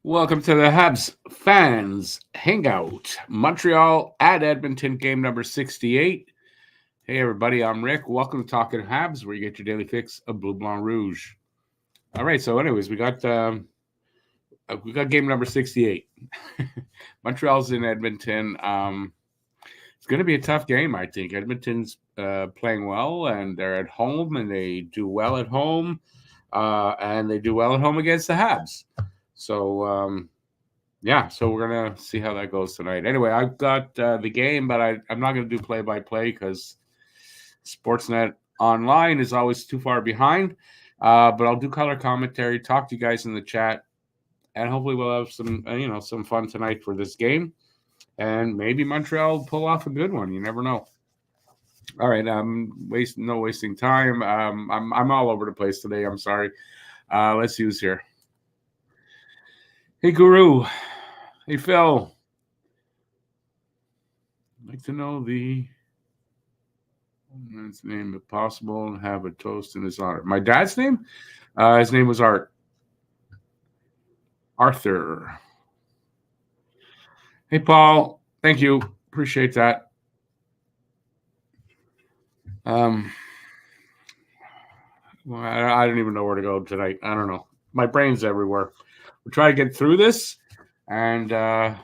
Welcome to the Habs fans hangout. Montreal at Edmonton, game number 68. Hey, everybody, I'm Rick. Welcome to Talking Habs, where you get your daily fix of Blue Blanc Rouge. All right, so, anyways, we got game number 68. Montreal's in Edmonton. It's going to be a tough game, I think. Edmonton's playing well, and they're at home, and they do well at home, and they do well at home against the Habs. So, so we're gonna see how that goes tonight. Anyway, I've got the game, but I'm not gonna do play by play because Sportsnet Online is always too far behind. But I'll do color commentary, talk to you guys in the chat, and hopefully we'll have some fun tonight for this game, and maybe Montreal will pull off a good one. You never know. All right, no wasting time. I'm all over the place today. I'm sorry. Let's use here. Hey, Guru. Hey, Phil. I'd like to know the man's name, if possible, and have a toast in his honor. My dad's name? His name was Arthur. Hey, Paul. Thank you. Appreciate that. Well, I don't even know where to go tonight. I don't know. My brain's everywhere. We'll try to get through this, and I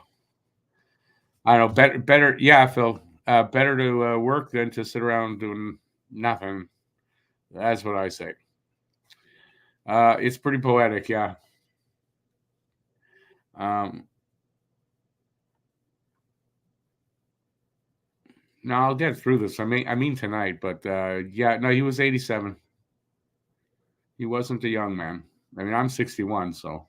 don't know. Better. Yeah, Phil. Better to work than to sit around doing nothing. That's what I say. It's pretty poetic, yeah. No, I'll get through this. I mean tonight, but no, he was 87. He wasn't a young man. I mean, I'm 61, so.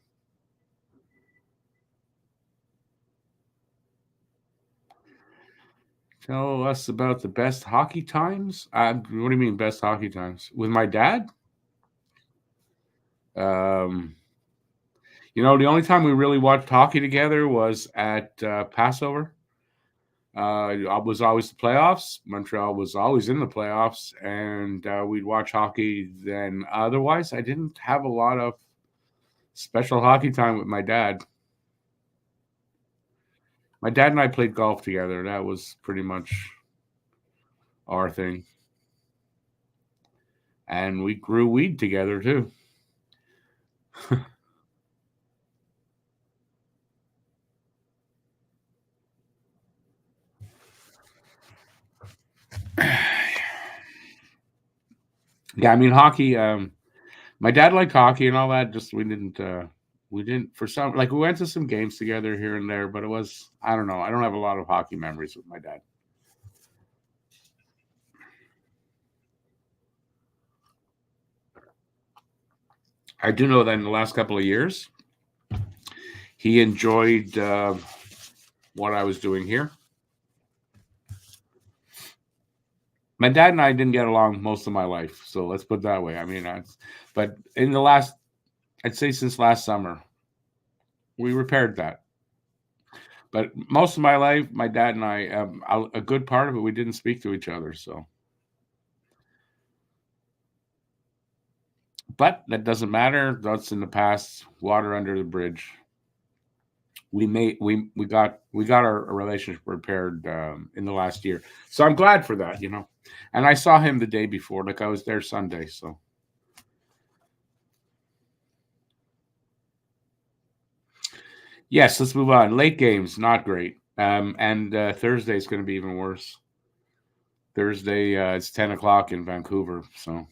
Tell us about the best hockey times. What do you mean best hockey times? With my dad? The only time we really watched hockey together was at Passover. It was always the playoffs. Montreal was always in the playoffs, and we'd watch hockey then. Otherwise, I didn't have a lot of special hockey time with my dad. My dad and I played golf together. That was pretty much our thing. And we grew weed together, too. Yeah, I mean hockey. My dad liked hockey and all that. Just we didn't for some we went to some games together here and there, but it was I don't know. I don't have a lot of hockey memories with my dad. I do know that in the last couple of years, he enjoyed what I was doing here. My dad and I didn't get along most of my life, so let's put it that way. I mean, but in the last, I'd say since last summer, we repaired that. But most of my life, my dad and I, a good part of it, we didn't speak to each other. So, but that doesn't matter. That's in the past. Water under the bridge. We got our relationship repaired in the last year. So I'm glad for that, And I saw him the day before, like I was there Sunday. So. Yes, let's move on. Late games, not great. And Thursday is going to be even worse. Thursday, it's 10 o'clock in Vancouver. So,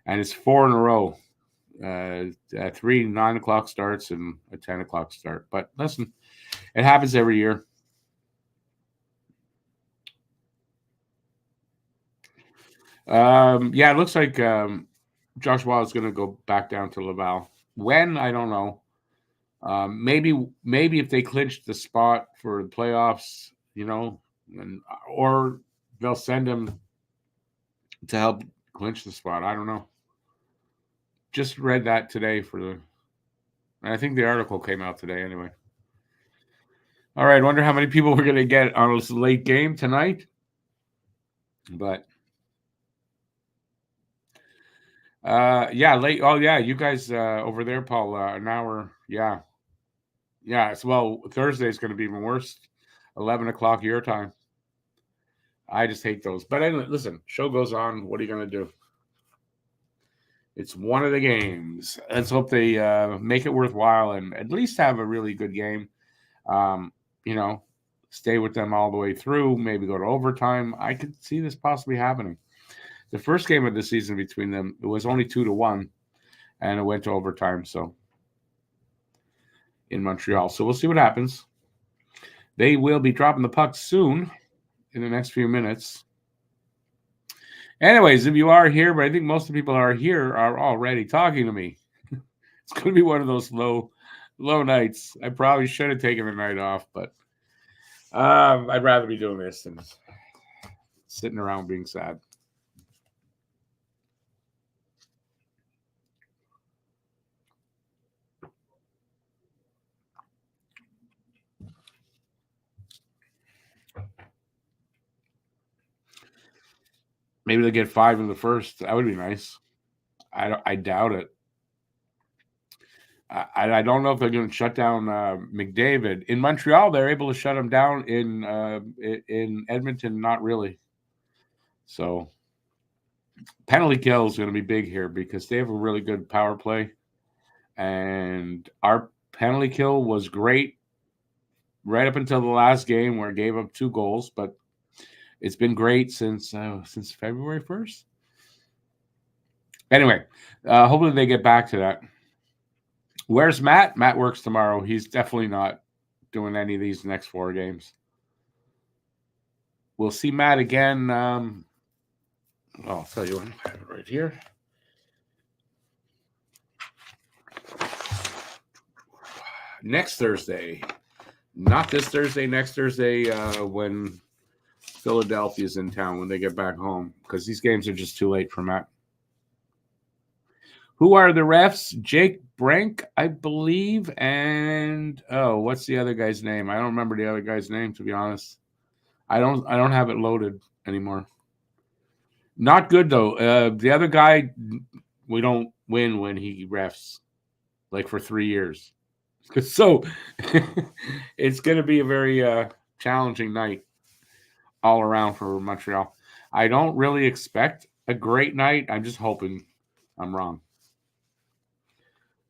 and it's 4 in a row. 3 9 o'clock starts and a 10 o'clock start. But listen, it happens every year. It looks like Josh Wall is going to go back down to Laval. When, I don't know. Maybe if they clinch the spot for the playoffs, or they'll send him to help clinch the spot. I don't know. Just read that today I think the article came out today anyway. All right, wonder how many people we're going to get on this late game tonight. But late. Oh yeah, you guys over there, Paul. An hour. Yeah. Yeah, well, Thursday is going to be even worse. 11 o'clock your time. I just hate those. But anyway, listen, show goes on. What are you going to do? It's one of the games. Let's hope they make it worthwhile and at least have a really good game. Um, you know, stay with them all the way through. Maybe go to overtime. I could see this possibly happening. The first game of the season between them, it was only 2-1, and it went to overtime. So in Montreal, so we'll see what happens. They will be dropping the puck soon in the next few minutes. Anyways, if you are here, but I think most of the people are already talking to me. It's going to be one of those low nights. I probably should have taken the night off, but I'd rather be doing this than sitting around being sad. Maybe they'll get 5 in the first. That would be nice. I doubt it. I don't know if they're going to shut down McDavid. In Montreal, they're able to shut him down. In Edmonton, not really. So penalty kill is going to be big here because they have a really good power play. And our penalty kill was great right up until the last game where it gave up 2 goals. But it's been great since February 1st. Anyway, hopefully they get back to that. Where's Matt? Matt works tomorrow. He's definitely not doing any of these next 4 games. We'll see Matt again. I'll tell you what, I have it right here. Next Thursday. Not this Thursday, next Thursday when Philadelphia's in town, when they get back home, because these games are just too late for Matt. Who are the refs? Jake Brink, I believe, and what's the other guy's name? I don't remember the other guy's name, to be honest. I don't have it loaded anymore. Not good though. The other guy, we don't win when he refs, like for 3 years. So it's going to be a very challenging night all around for Montreal. I don't really expect a great night. I'm just hoping I'm wrong.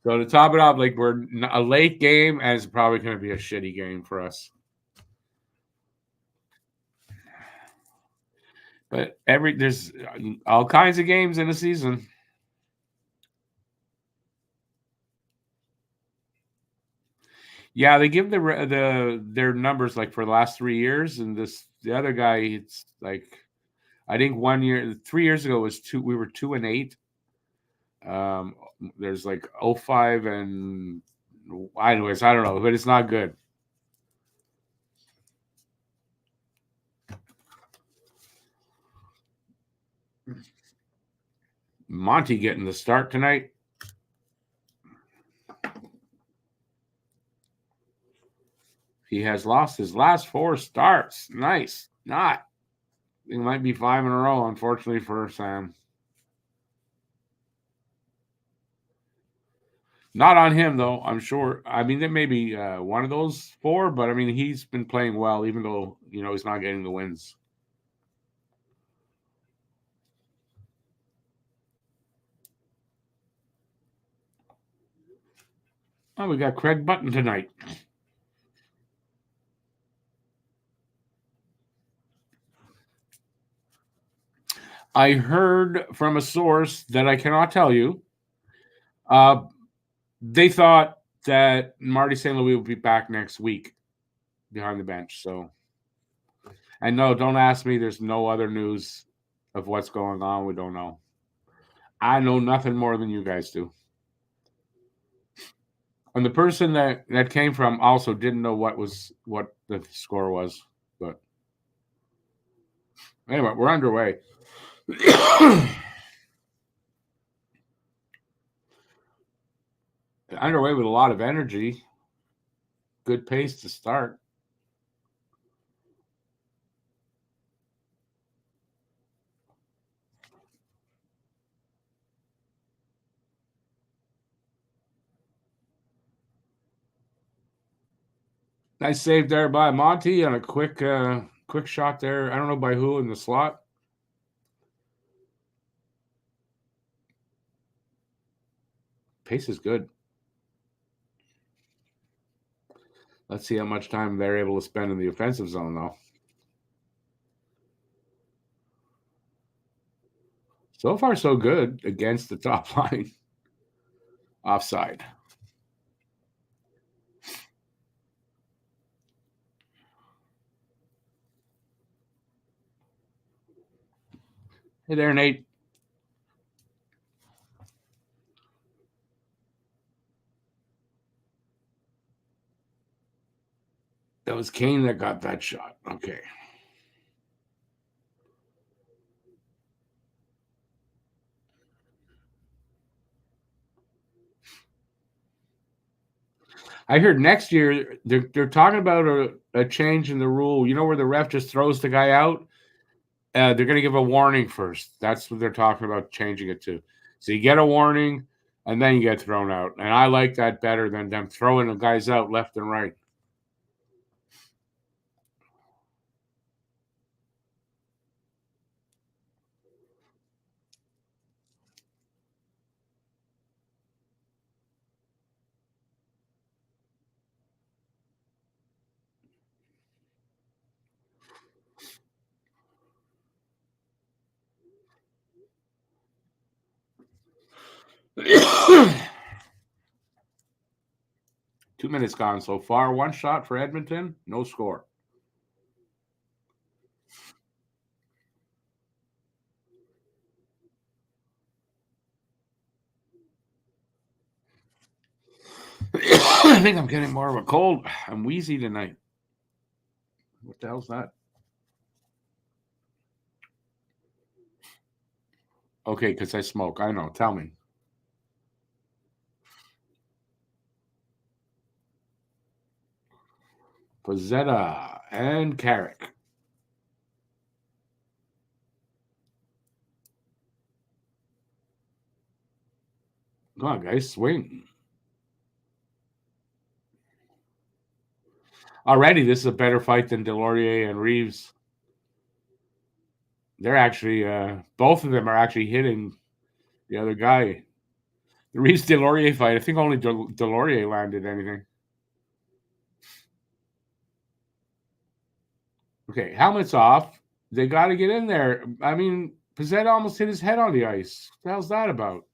So to top it off, like we're a late game, and it's probably going to be a shitty game for us. But there's all kinds of games in a season. Yeah, they give their numbers like for the last 3 years, and the other guy, it's like I think 1 year, 3 years ago was 2. We were 2-8. There's like 05 and anyways, I don't know, but it's not good. Monty getting the start tonight. He has lost his last 4 starts. Nice. Not. It might be 5 in a row, unfortunately for Sam. Not on him, though, I'm sure. I mean, there may be one of those 4, but I mean, he's been playing well, even though, he's not getting the wins. Oh, we got Craig Button tonight. I heard from a source that I cannot tell you. They thought that Marty St. Louis will be back next week behind the bench. So, and no, don't ask me. There's no other news of what's going on. We don't know. I know nothing more than you guys do. And the person that came from also didn't know what the score was. But anyway, we're underway. Underway with a lot of energy. Good pace to start. Nice save there by Monty on a quick shot there. I don't know by who in the slot. Pace is good. Let's see how much time they're able to spend in the offensive zone, though. So far, so good against the top line. Offside. Hey there, Nate. That was Kane that got that shot. Okay. I heard next year they're talking about a change in the rule. You know where the ref just throws the guy out? They're going to give a warning first. That's what they're talking about changing it to. So you get a warning, and then you get thrown out. And I like that better than them throwing the guys out left and right. Two minutes gone so far. One shot for Edmonton, no score. I think I'm getting more of a cold. I'm wheezy tonight. What the hell's that? Okay, because I smoke. I know. Tell me. Pozzetta and Carrick. Come on, guys, swing. Already, this is a better fight than Delorier and Reeves. They're actually, both of them are actually hitting the other guy. The Reeves Delorier fight, I think only Delorier landed anything. Okay, helmet's off. They got to get in there. I mean, Pizzetta almost hit his head on the ice. What the hell's that about?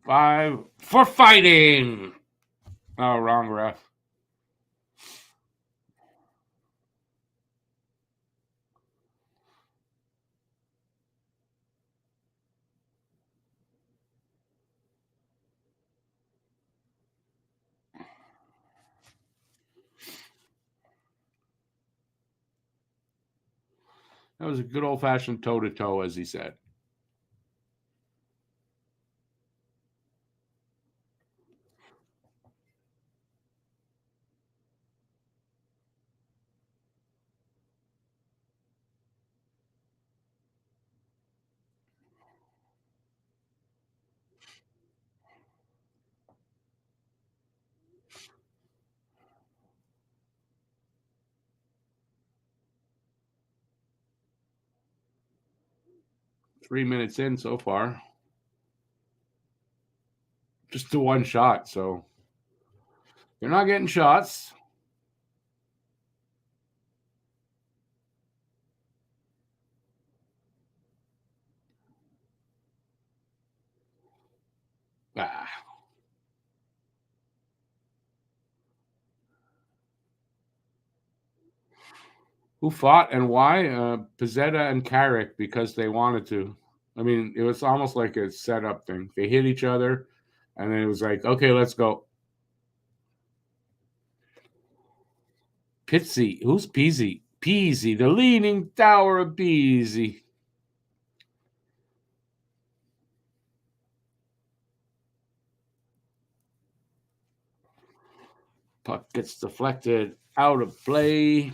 Five for fighting. Oh, wrong ref. That was a good old fashioned toe to toe, as he said. 3 minutes in so far. Just the one shot, so they're not getting shots. Ah. Who fought and why? Pizzetta and Carrick because they wanted to. I mean, it was almost like a setup thing. They hit each other, and then it was like, okay, let's go. Pitsy. Who's Peasy? Peasy, the leaning tower of Peasy. Puck gets deflected out of play.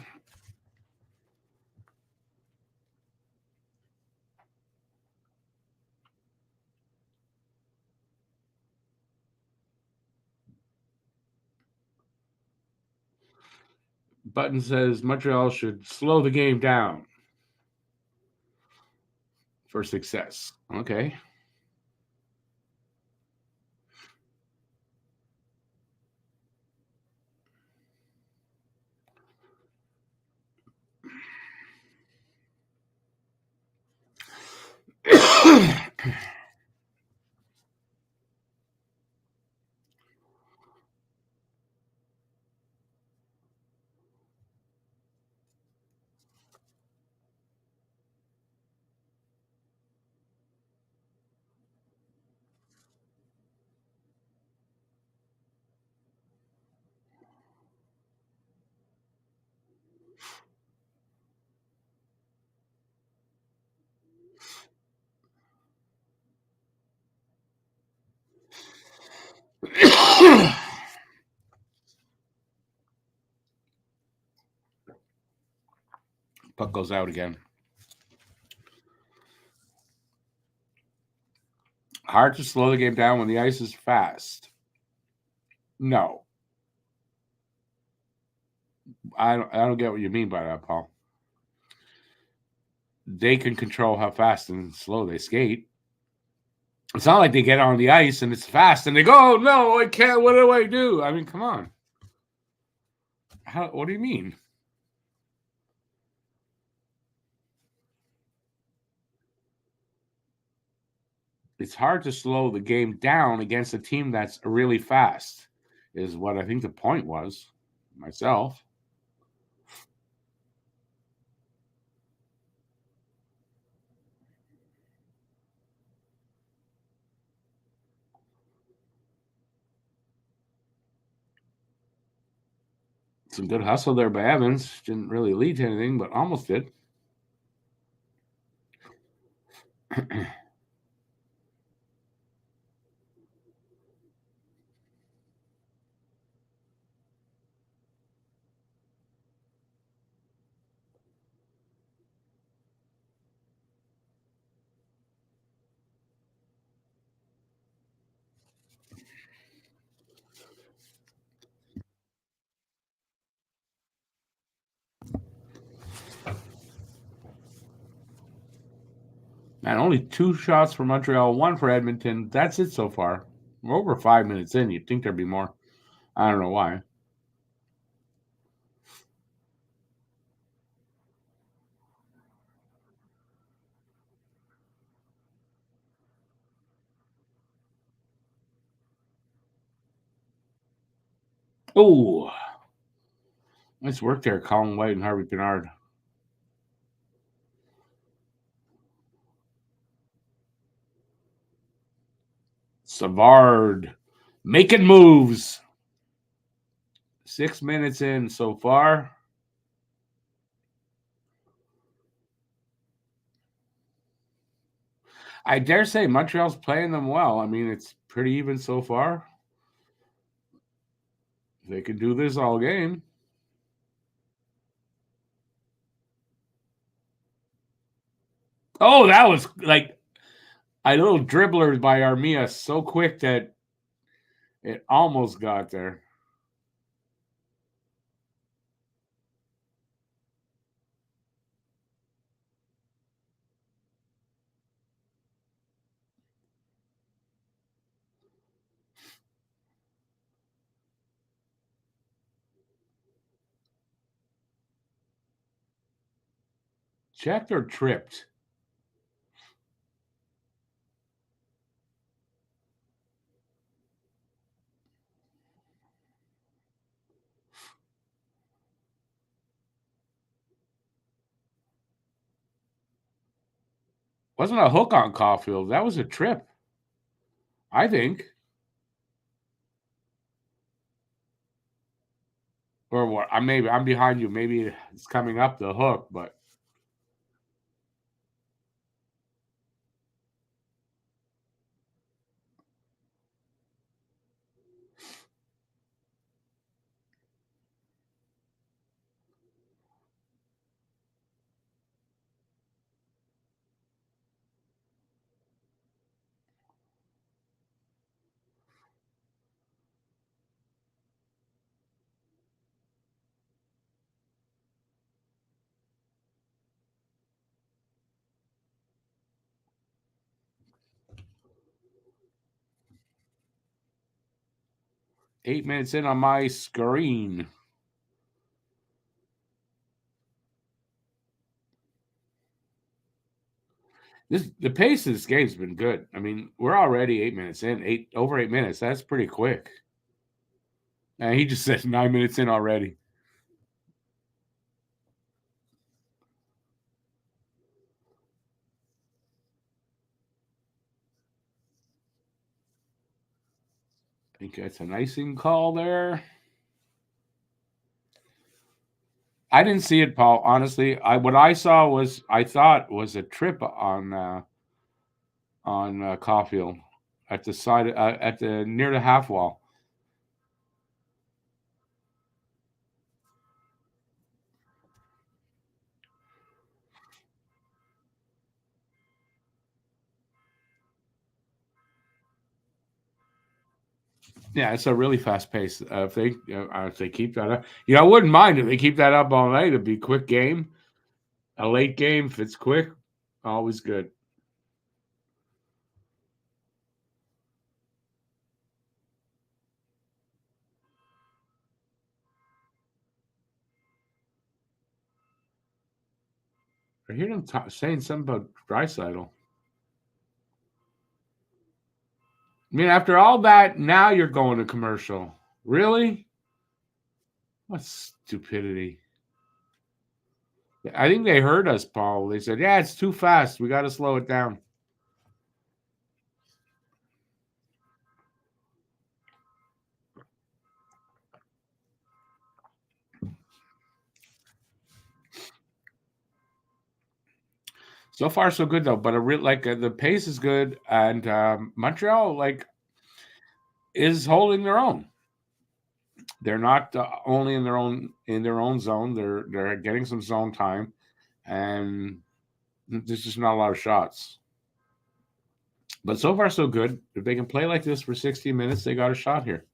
Button says Montreal should slow the game down for success. Okay. Puck goes out again. Hard to slow the game down when the ice is fast. No, I don't get what you mean by that, Paul. They can control how fast and slow they skate. It's not like they get on the ice and it's fast and they go, oh, no, I can't. What do I do? I mean, come on. What do you mean? It's hard to slow the game down against a team that's really fast, is what I think the point was, myself. Some good hustle there by Evans. Didn't really lead to anything, but almost did. Man, only 2 shots for Montreal, 1 for Edmonton. That's it so far. We're over 5 minutes in. You'd think there'd be more. I don't know why. Oh, nice work there, Colin White and Harvey Pinard. Savard making moves. 6 minutes in so far. I dare say Montreal's playing them well. I mean, it's pretty even so far. They could do this all game. Oh, that was like a little dribbler by Armia, so quick that it almost got there. Checked or tripped? Wasn't a hook on Caulfield. That was a trip, I think. Or what? I'm behind you. Maybe it's coming up the hook, but 8 minutes in on my screen. The pace of this game's been good. I mean, we're already 8 minutes in, over 8 minutes. That's pretty quick. And he just said 9 minutes in already. I think that's an icing call there. I didn't see it, Paul. Honestly, what I saw I thought was a trip on Caulfield at the side at the near the half wall. Yeah, it's a really fast pace. If they keep that up, I wouldn't mind if they keep that up all night. It'd be a quick game, a late game. If it's quick, always good. I hear them saying something about Draisaitl. I mean, after all that, now you're going to commercial. Really? What stupidity. I think they heard us, Paul. They said, yeah, it's too fast. We got to slow it down. So far, so good though. But the pace is good, and Montreal is holding their own. They're not only in their own zone. They're getting some zone time, and there's just not a lot of shots. But so far, so good. If they can play like this for 60 minutes, they got a shot here.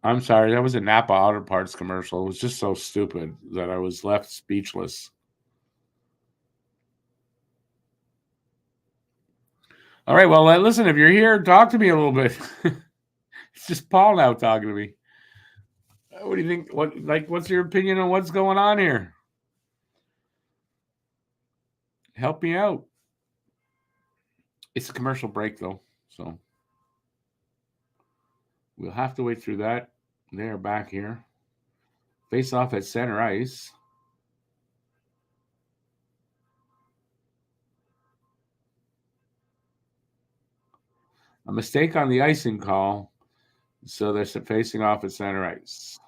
I'm sorry, that was a Napa Auto Parts commercial. It was just so stupid that I was left speechless. All right, well, listen, if you're here, talk to me a little bit. It's just Paul now talking to me. What do you think? What's your opinion on what's going on here? Help me out. It's a commercial break, though, so we'll have to wait through that. They're back here. Face off at center ice. A mistake on the icing call, so they're facing off at center ice.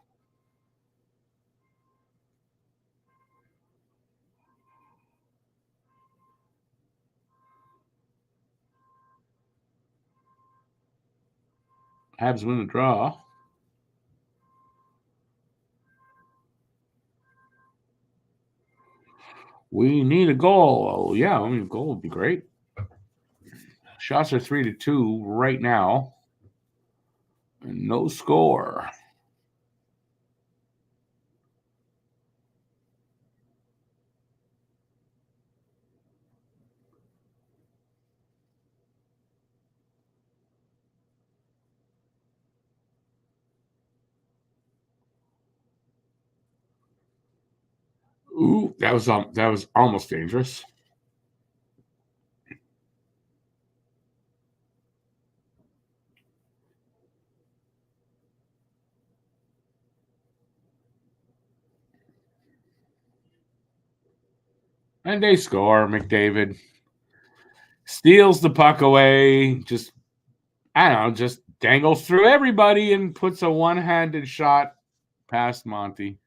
Habs win the draw. We need a goal. Oh, yeah, I mean, a goal would be great. Shots are 3-2 right now. And no score. Ooh, that was almost dangerous. And they score. McDavid steals the puck away. Just I don't know, just dangles through everybody and puts a one-handed shot past Monty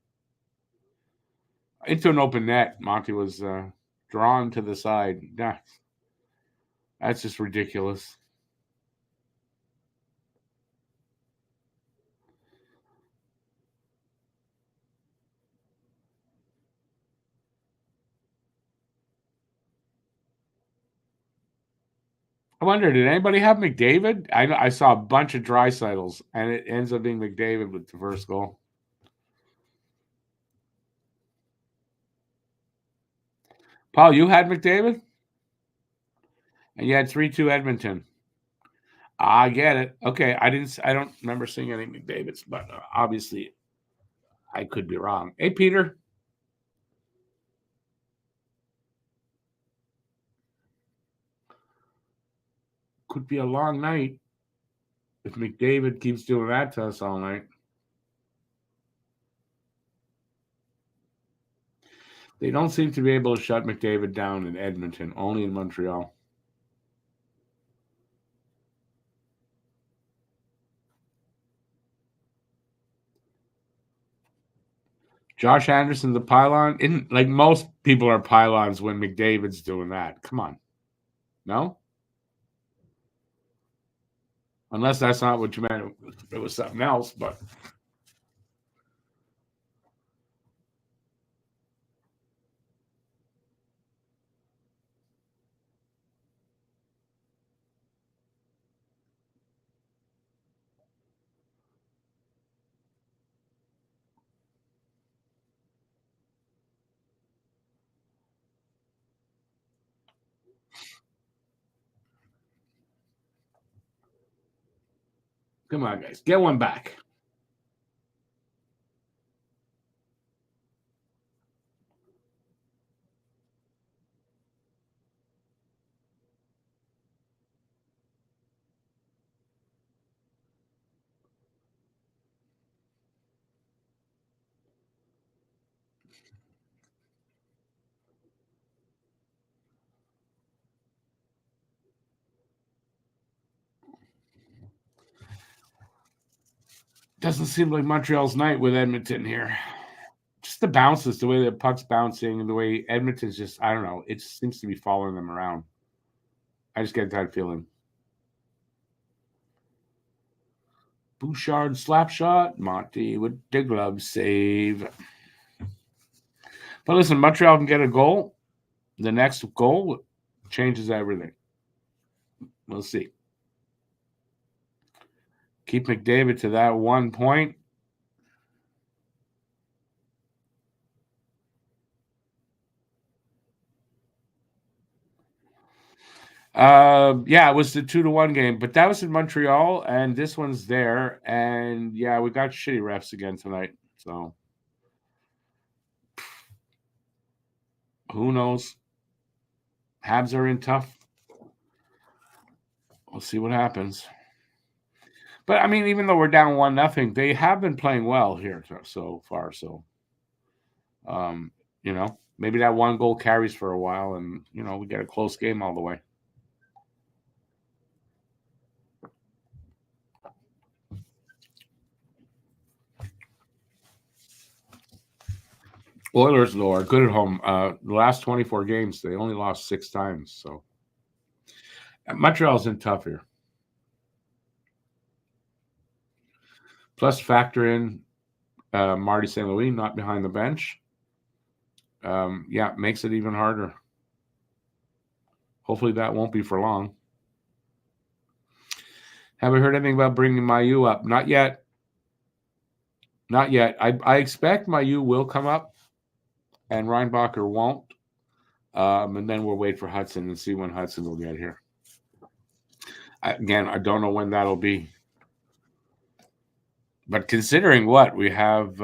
into an open net. Monty was drawn to the side. That's just ridiculous. I wonder, did anybody have McDavid? I saw a bunch of Dreisaitl's, and it ends up being McDavid with the first goal. Paul, you had McDavid? And you had 3-2 Edmonton. I get it. Okay, I don't remember seeing any McDavid's, but obviously I could be wrong. Hey, Peter. Could be a long night if McDavid keeps doing that to us all night. They don't seem to be able to shut McDavid down in Edmonton, only in Montreal. Josh Anderson, the pylon. Isn't like most people are pylons when McDavid's doing that. Come on. No? Unless that's not what you meant. It was something else, but come on, guys. Get one back. Doesn't seem like Montreal's night with Edmonton here. Just the bounces, the way the puck's bouncing, and the way Edmonton's just, I don't know, it just seems to be following them around. I just get that feeling. Bouchard slap shot. Monty with the glove save. But listen, Montreal can get a goal. The next goal changes everything. We'll see. Keep McDavid to that 1 point. Yeah, it was the 2-1 game, but that was in Montreal, and this one's there. And yeah, we got shitty refs again tonight. So who knows? Habs are in tough. We'll see what happens. But I mean, even though we're down 1-0, they have been playing well here so far. So, um, maybe that one goal carries for a while, and we get a close game all the way. Oilers, though, are good at home. The last 24 games, they only lost 6 times. So Montreal's in tough here. Plus, factor in Marty St. Louis not behind the bench. Yeah, makes it even harder. Hopefully, that won't be for long. Have we heard anything about bringing Mayu up? Not yet. Not yet. I expect Mayu will come up, and Reinbacher won't. And then we'll wait for Hudson and see when Hudson will get here. Again, I don't know when that'll be. But considering what we have,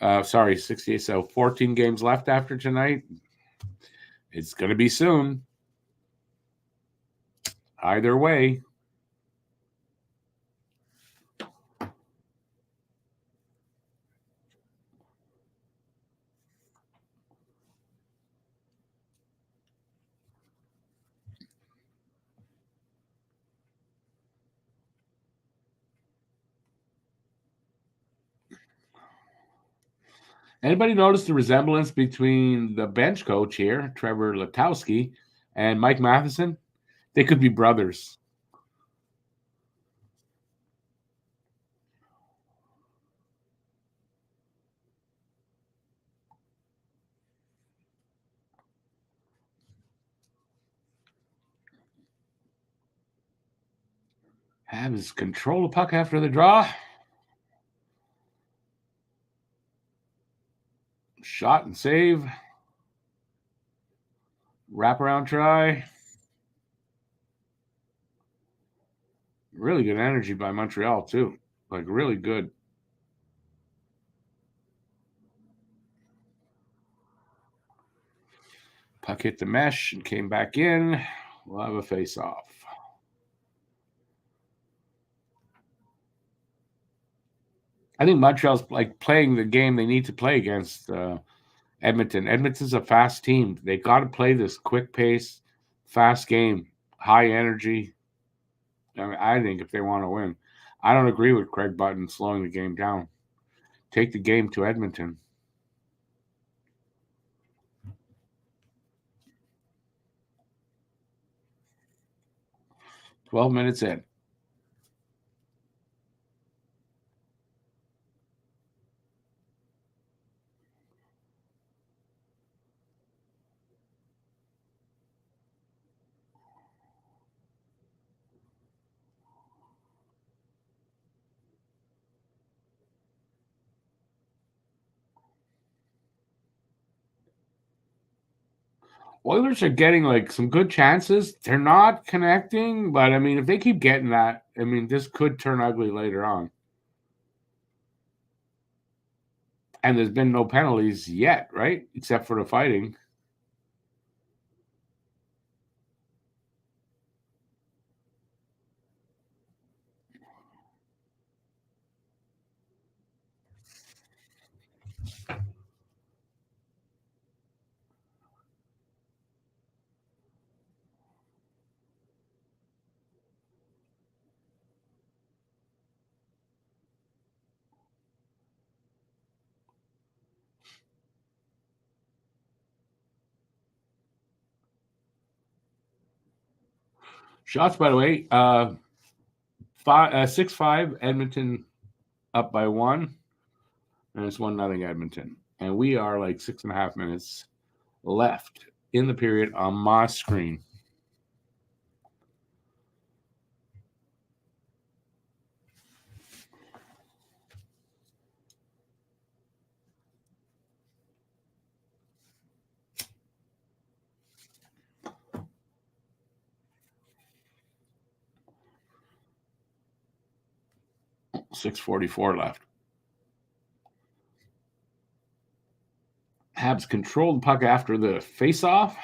68, so 14 games left after tonight. It's going to be soon. Either way. Anybody notice the resemblance between the bench coach here, Trevor Letowski, and Mike Matheson? They could be brothers. Habs control the puck after the draw. Shot and save. Wraparound try. Really good energy by Montreal, too. Like, really good. Puck hit the mesh and came back in. We'll have a face-off. I think Montreal's like playing the game they need to play against Edmonton. Edmonton's a fast team. They got to play this quick pace, fast game, high energy. I think if they want to win, I don't agree with Craig Button slowing the game down. Take the game to Edmonton. 12 minutes in. Oilers are getting like some good chances. They're not connecting, but I mean, if they keep getting that, I mean, this could turn ugly later on. And there's been no penalties yet, right? Except for the fighting. Shots, by the way, 6-5, Edmonton up by 1, and it's 1-0 Edmonton. And we are like 6.5 minutes left in the period on my screen. .644 left. Habs control the puck after the face-off.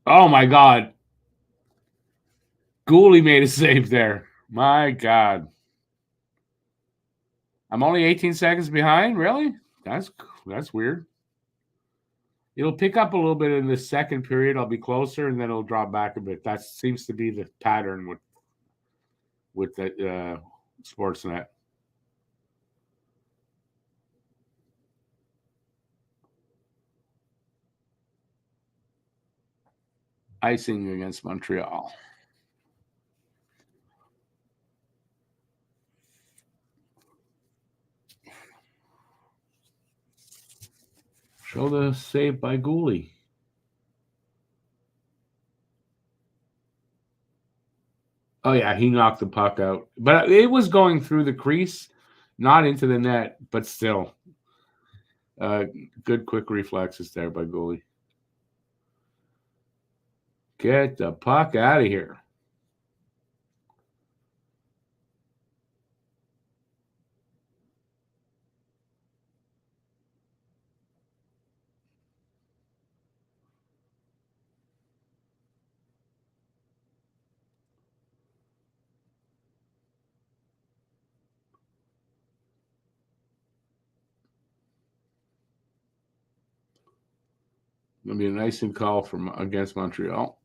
Oh my God. Gooley made a save there. My God. I'm only 18 seconds behind? Really? That's weird. It'll pick up a little bit in the second period. I'll be closer, and then it'll drop back a bit. That seems to be the pattern with the Sportsnet. Icing against Montreal. Show the save by Gooley. Oh, yeah, he knocked the puck out. But it was going through the crease, not into the net, but still. Good quick reflexes there by Gooley. Get the puck out of here. Gonna be a nice call from against Montreal.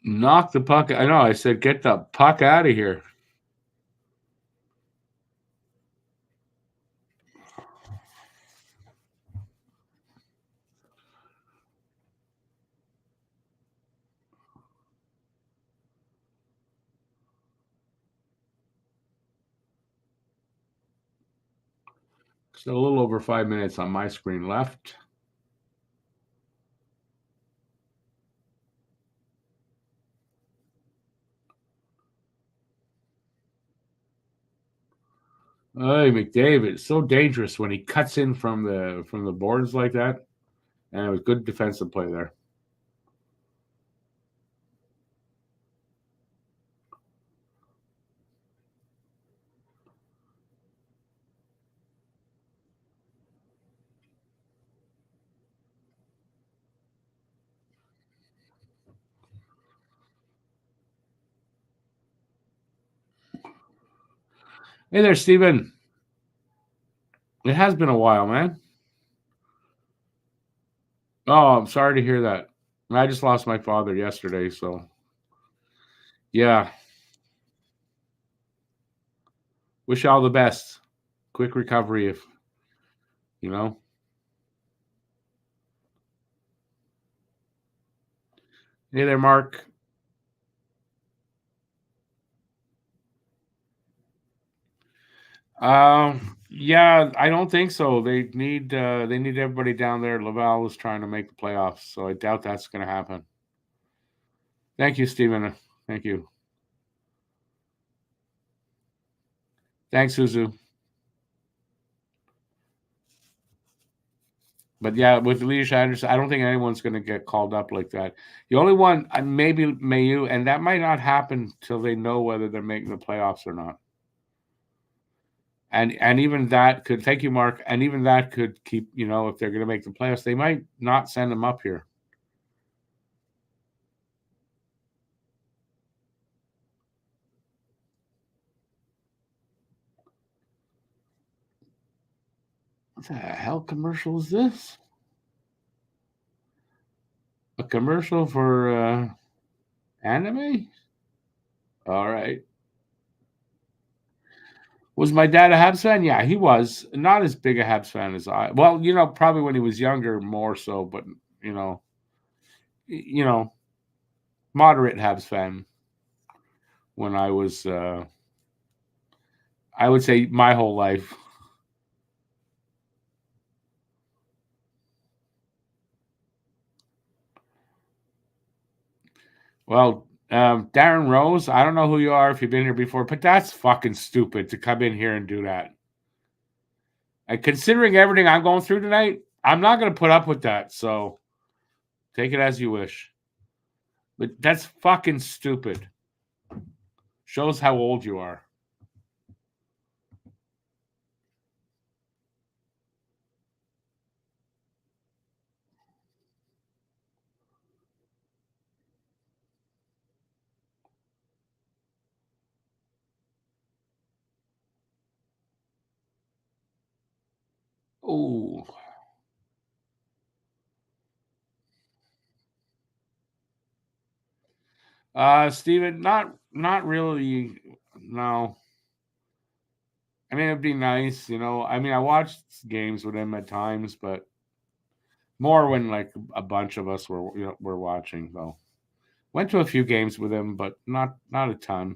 Knock the puck. I know. I said, get the puck out of here. So a little over 5 minutes on my screen left. Hey, McDavid, so dangerous when he cuts in from the boards like that, and it was good defensive play there. Hey there, Steven. It has been a while, man. Oh, I'm sorry to hear that. I just lost my father yesterday, so yeah. Wish you all the best. Quick recovery, if you know. Hey there, Mark. Yeah, I don't think so. They need everybody down there. Laval is trying to make the playoffs, so I doubt that's going to happen. Thank you, Stephen. Thank you. Thanks, Suzu. But yeah, with Leash Anderson, I don't think anyone's going to get called up like that. The only one, maybe Mayu, and that might not happen till they know whether they're making the playoffs or not. And even that could, thank you, Mark. And even that could keep, if they're going to make the playoffs, they might not send them up here. What the hell commercial is this? A commercial for anime? All right. Was my dad a Habs fan? Yeah, he was. Not as big a Habs fan as I. Well, probably when he was younger, more so. But you know, you know, moderate Habs fan. When I was, I would say my whole life. Well, Darren Rose, I don't know who you are if you've been here before, but that's fucking stupid to come in here and do that. And considering everything I'm going through tonight, I'm not going to put up with that. So take it as you wish. But that's fucking stupid. Shows how old you are. Oh, Steven, not really. No, I mean it'd be nice, I mean I watched games with him at times, but more when like a bunch of us were watching though. Went to a few games with him, but not a ton.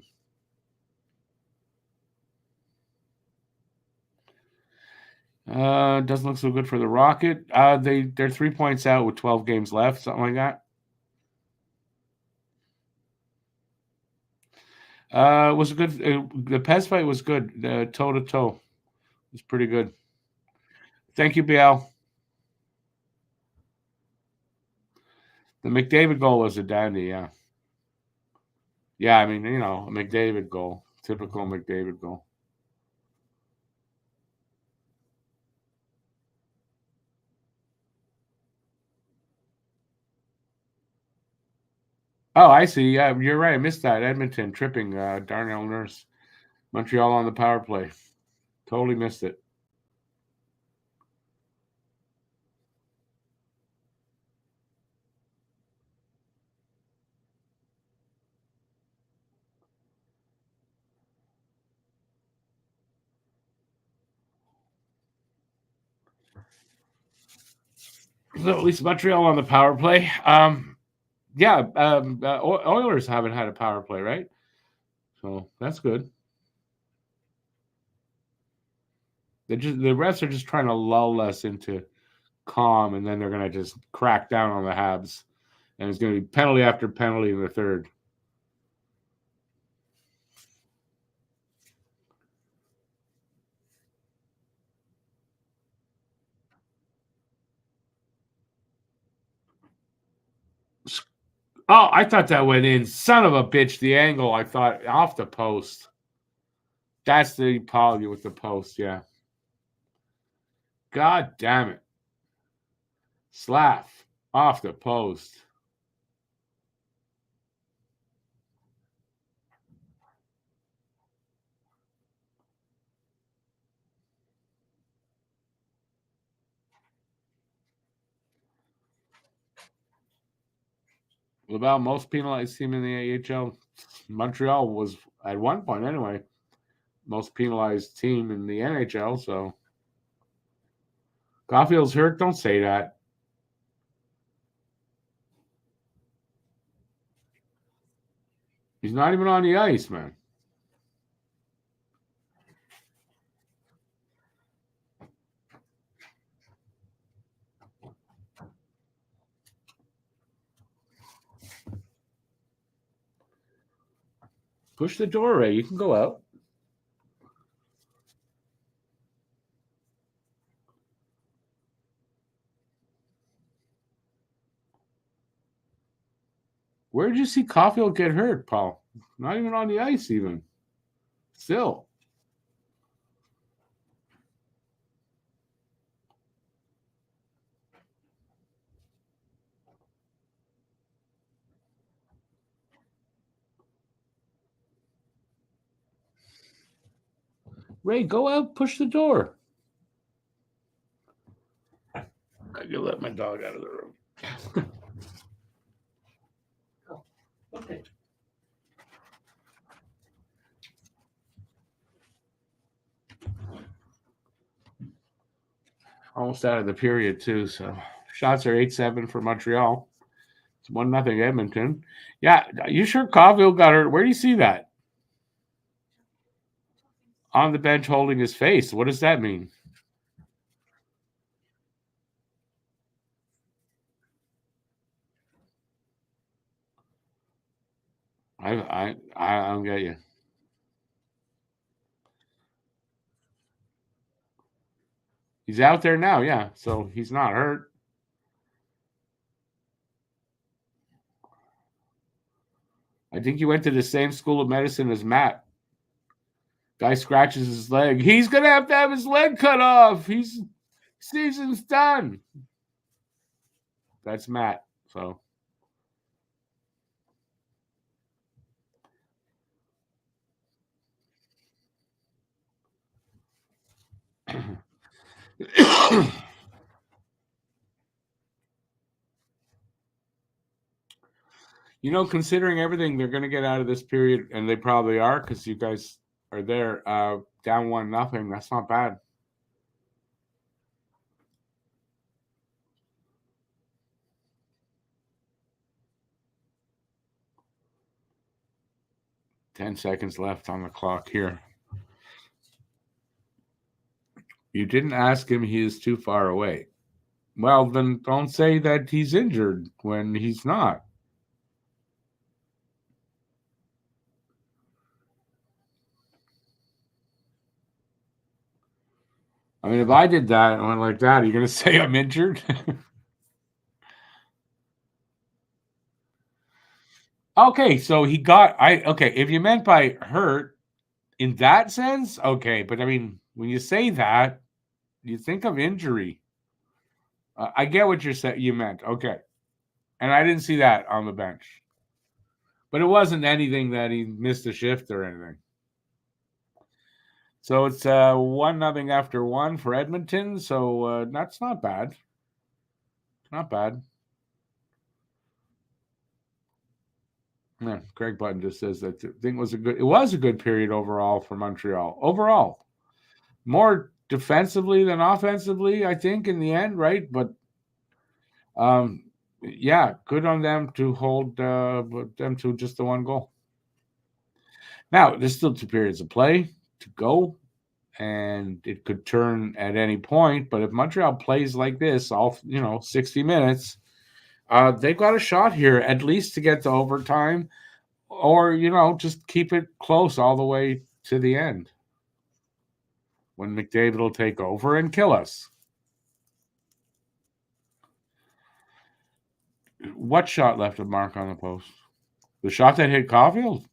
Doesn't look so good for the Rocket. They're 3 points out with 12 games left, something like that. It was good. The Pez fight was good. Toe to toe was pretty good. Thank you, BL. The McDavid goal was a dandy. Yeah, yeah. I mean, a McDavid goal, typical McDavid goal. Oh, I see. Yeah, you're right. I missed that. Edmonton tripping Darnell Nurse. Montreal on the power play. Totally missed it. So at least Montreal on the power play. Oilers haven't had a power play, right? So that's good. The refs are just trying to lull us into calm, and then they're going to just crack down on the Habs, and it's going to be penalty after penalty in the third. Oh, I thought that went in. Son of a bitch, the angle, I thought, off the post. That's the poly with the post, yeah. God damn it. Slap off the post. About most penalized team in the AHL. Montreal was, at one point anyway, most penalized team in the NHL, so Caulfield's hurt. Don't say that. He's not even on the ice, man. Push the door, Ray. You can go out. Where did you see Caulfield get hurt, Paul? Not even on the ice, even. Still. Ray, go out, push the door. I can let my dog out of the room. Okay. Almost out of the period, too. So shots are 8-7 for Montreal. It's 1-0 Edmonton. Yeah, you sure Caulfield got hurt? Where do you see that? On the bench holding his face. What does that mean? I don't get you. He's out there now, yeah. So he's not hurt. I think he went to the same school of medicine as Matt. Guy scratches his leg. He's gonna have to have his leg cut off. Season's done. That's Matt. So considering everything they're going to get out of this period, and they probably are because you guys are there down 1-0. That's not bad. Ten seconds left on the clock here. You didn't ask him. He is too far away. Well, then don't say that he's injured when he's not. I mean, if I did that and went like that, are you going to say I'm injured? Okay, so if you meant by hurt in that sense, okay, but I mean, when you say that, you think of injury. I get what you meant. Okay. And I didn't see that on the bench. But it wasn't anything that he missed a shift or anything. So it's 1-0 after 1 for Edmonton. So that's not bad. Not bad. Yeah, Greg Button just says that it was a good period overall for Montreal. Overall. More defensively than offensively, I think, in the end, right? But Um, yeah, good on them to hold them to just the one goal. Now, there's still 2 periods of play to go, and it could turn at any point. But if Montreal plays like this all 60 minutes, they've got a shot here at least to get to overtime, or just keep it close all the way to the end when McDavid will take over and kill us. What shot left a mark on the post? The shot that hit Caulfield?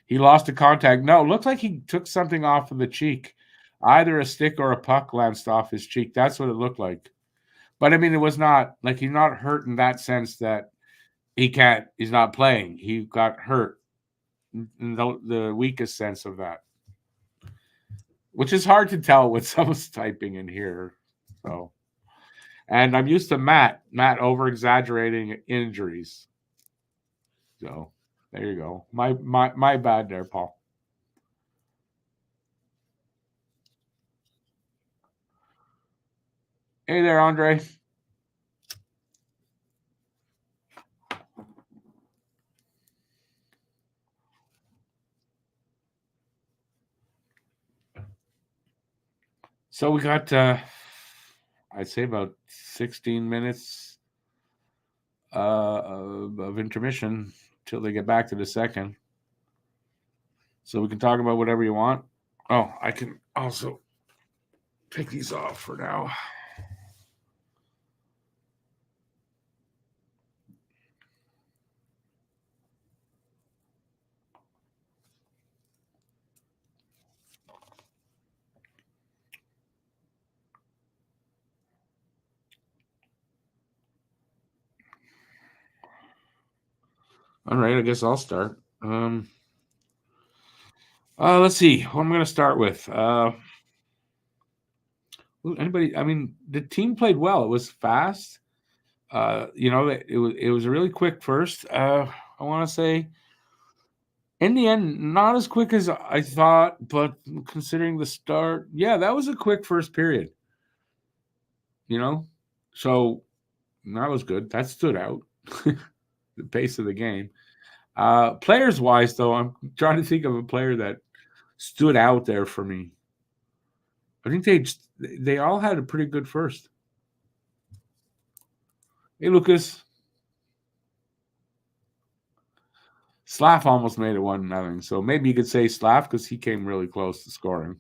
He lost a contact. No, it looks like he took something off of the cheek. Either a stick or a puck glanced off his cheek. That's what it looked like. But I mean, it was not like he's not hurt in that sense that he's not playing. He got hurt in the weakest sense of that, which is hard to tell when someone's typing in here. So, and I'm used to Matt over exaggerating injuries. So there you go. My bad there, Paul. Hey there, Andre. So we got, I'd say about 16 minutes of intermission till they get back to the second. So we can talk about whatever you want. Oh, I can also take these off for now. All right, I guess I'll start. Let's see what I'm going to start with. Anybody? I mean, the team played well. It was fast. It was a really quick first. I want to say, in the end, not as quick as I thought, but considering the start, yeah, that was a quick first period. So that was good. That stood out. The pace of the game. Players wise, though, I'm trying to think of a player that stood out there for me. I think they all had a pretty good first. Hey, Lucas. Slav almost made it 1-0. So maybe you could say Slav because he came really close to scoring.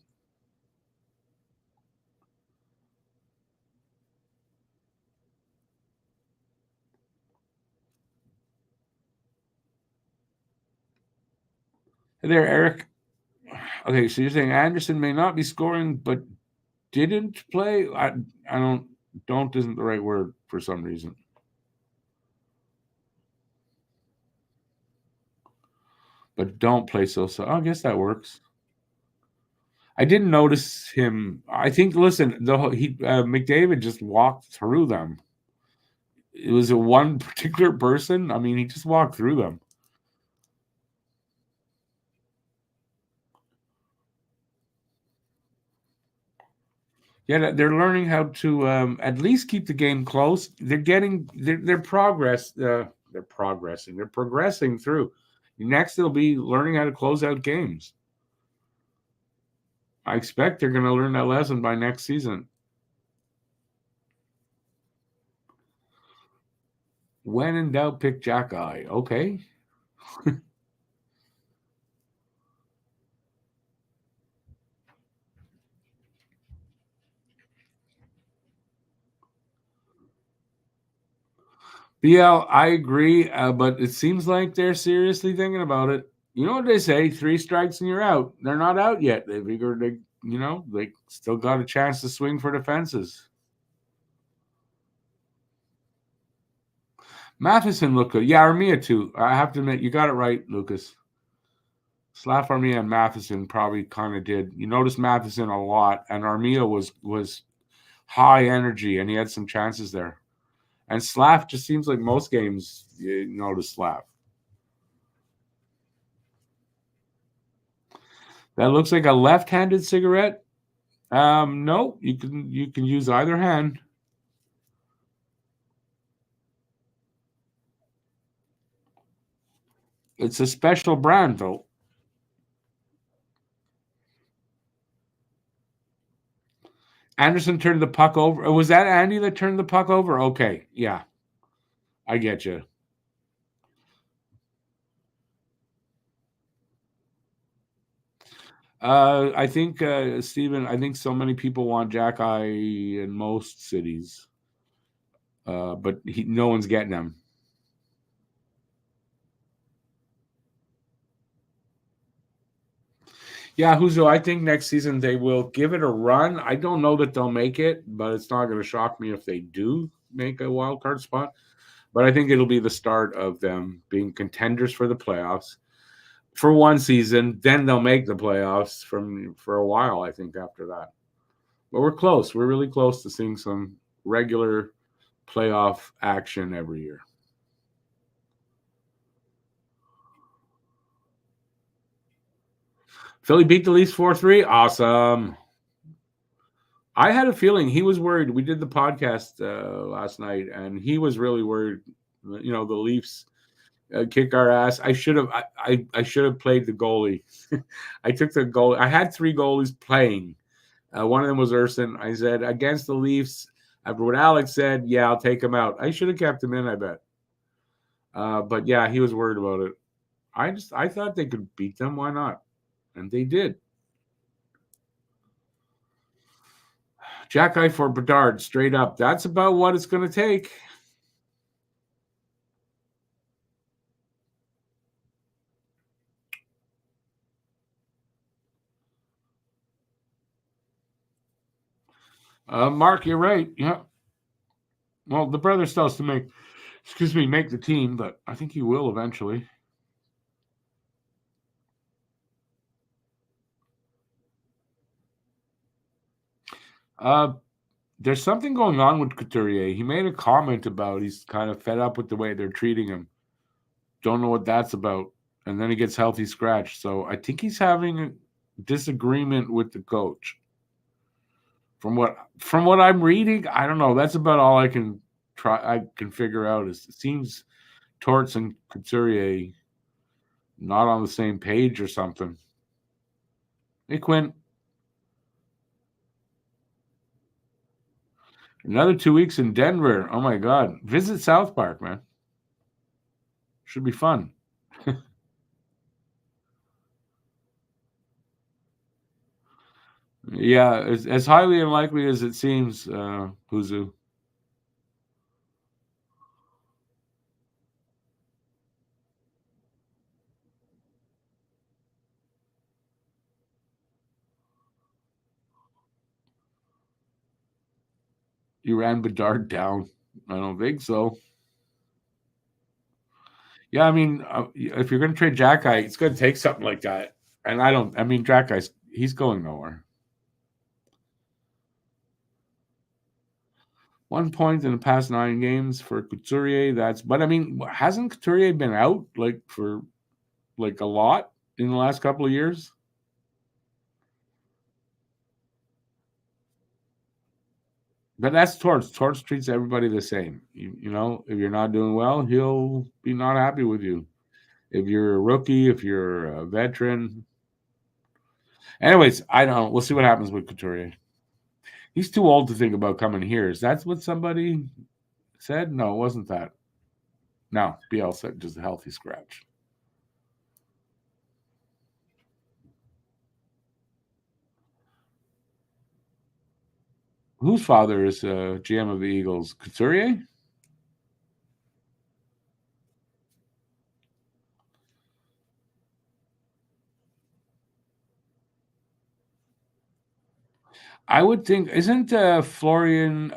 Hey there, Eric. Okay, so you're saying Anderson may not be scoring, but didn't play? I don't isn't the right word for some reason. But don't play so. I guess that works. I didn't notice him. I think. Listen, McDavid just walked through them. It was a one particular person. I mean, he just walked through them. Yeah, they're learning how to at least keep the game close. They're getting their progress. They're progressing. They're progressing through. Next, they'll be learning how to close out games. I expect they're going to learn that lesson by next season. When in doubt, pick Jack Eye. Okay. BL, I agree, but it seems like they're seriously thinking about it. You know what they say? 3 strikes and you're out. They're not out yet. They figured they still got a chance to swing for the fences. Matheson looked good. Yeah, Armia too. I have to admit, you got it right, Lucas. Slav Armia and Matheson probably kind of did. You notice Matheson a lot, and Armia was high energy, and he had some chances there. And Slav just seems like most games you notice Slav. That looks like a left-handed cigarette. No, you can use either hand. It's a special brand, though. Anderson turned the puck over. Was that Andy that turned the puck over? Okay, yeah, I get you. I think Stephen. I think so many people want Jack Eye in most cities, but no one's getting him. Yeah, Huzo, I think next season they will give it a run. I don't know that they'll make it, but it's not going to shock me if they do make a wild card spot. But I think it'll be the start of them being contenders for the playoffs for one season. Then they'll make the playoffs for a while, I think, after that. But we're close. We're really close to seeing some regular playoff action every year. Philly beat the Leafs 4-3. Awesome. I had a feeling he was worried. We did the podcast last night, and he was really worried. The Leafs kick our ass. I should have. I should have played the goalie. I took the goal. I had three goalies playing. One of them was Urson. I said against the Leafs. After what Alex said, yeah, I'll take him out. I should have kept him in. I bet. But yeah, he was worried about it. I thought they could beat them. Why not? And they did. Jack Eye for Bedard, straight up. That's about what it's going to take. Mark, you're right. Yeah. Well, the brother still has to make the team, but I think he will eventually. Uh, there's something going on with Couturier. He made a comment about he's kind of fed up with the way they're treating him. Don't know what that's about. And then he gets healthy scratch. So I think he's having a disagreement with the coach. From what I'm reading, I don't know. That's about all I can figure out. Is it seems Torts and Couturier not on the same page or something. Hey Quinn, another 2 weeks in Denver. Oh my God, visit South Park, man. Should be fun. Yeah, as highly unlikely as it seems, Huzu. You ran Bedard down. I don't think so. Yeah, I mean, if you're going to trade Jack Eye, it's going to take something like that. And I don't. I mean, Jack Eye's he's going nowhere. 1 point in the past 9 games for Couturier. But I mean, hasn't Couturier been out for a lot in the last couple of years? But that's Torts. Torts treats everybody the same. If you're not doing well, he'll be not happy with you. If you're a rookie, if you're a veteran. Anyways, I don't know. We'll see what happens with Couturier. He's too old to think about coming here. Is that what somebody said? No, it wasn't that. No, BL said just a healthy scratch. Whose father is GM of the Eagles? Couturier? I would think isn't Florian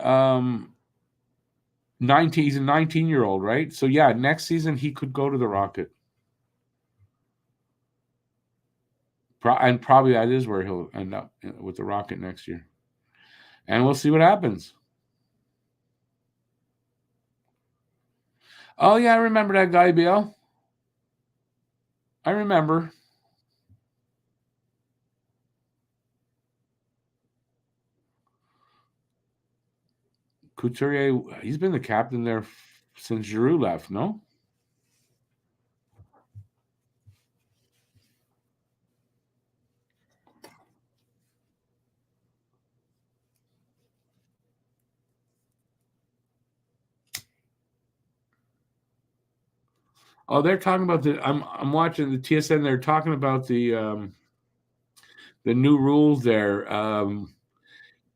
19? He's a 19-year-old, right? So yeah, next season he could go to the Rocket. And probably that is where he'll end up with the Rocket next year. And we'll see what happens. Oh yeah, I remember that guy, BL. I remember. Couturier, he's been the captain there since Giroux left, no? Oh, they're talking about I'm watching the TSN. They're talking about the new rules there.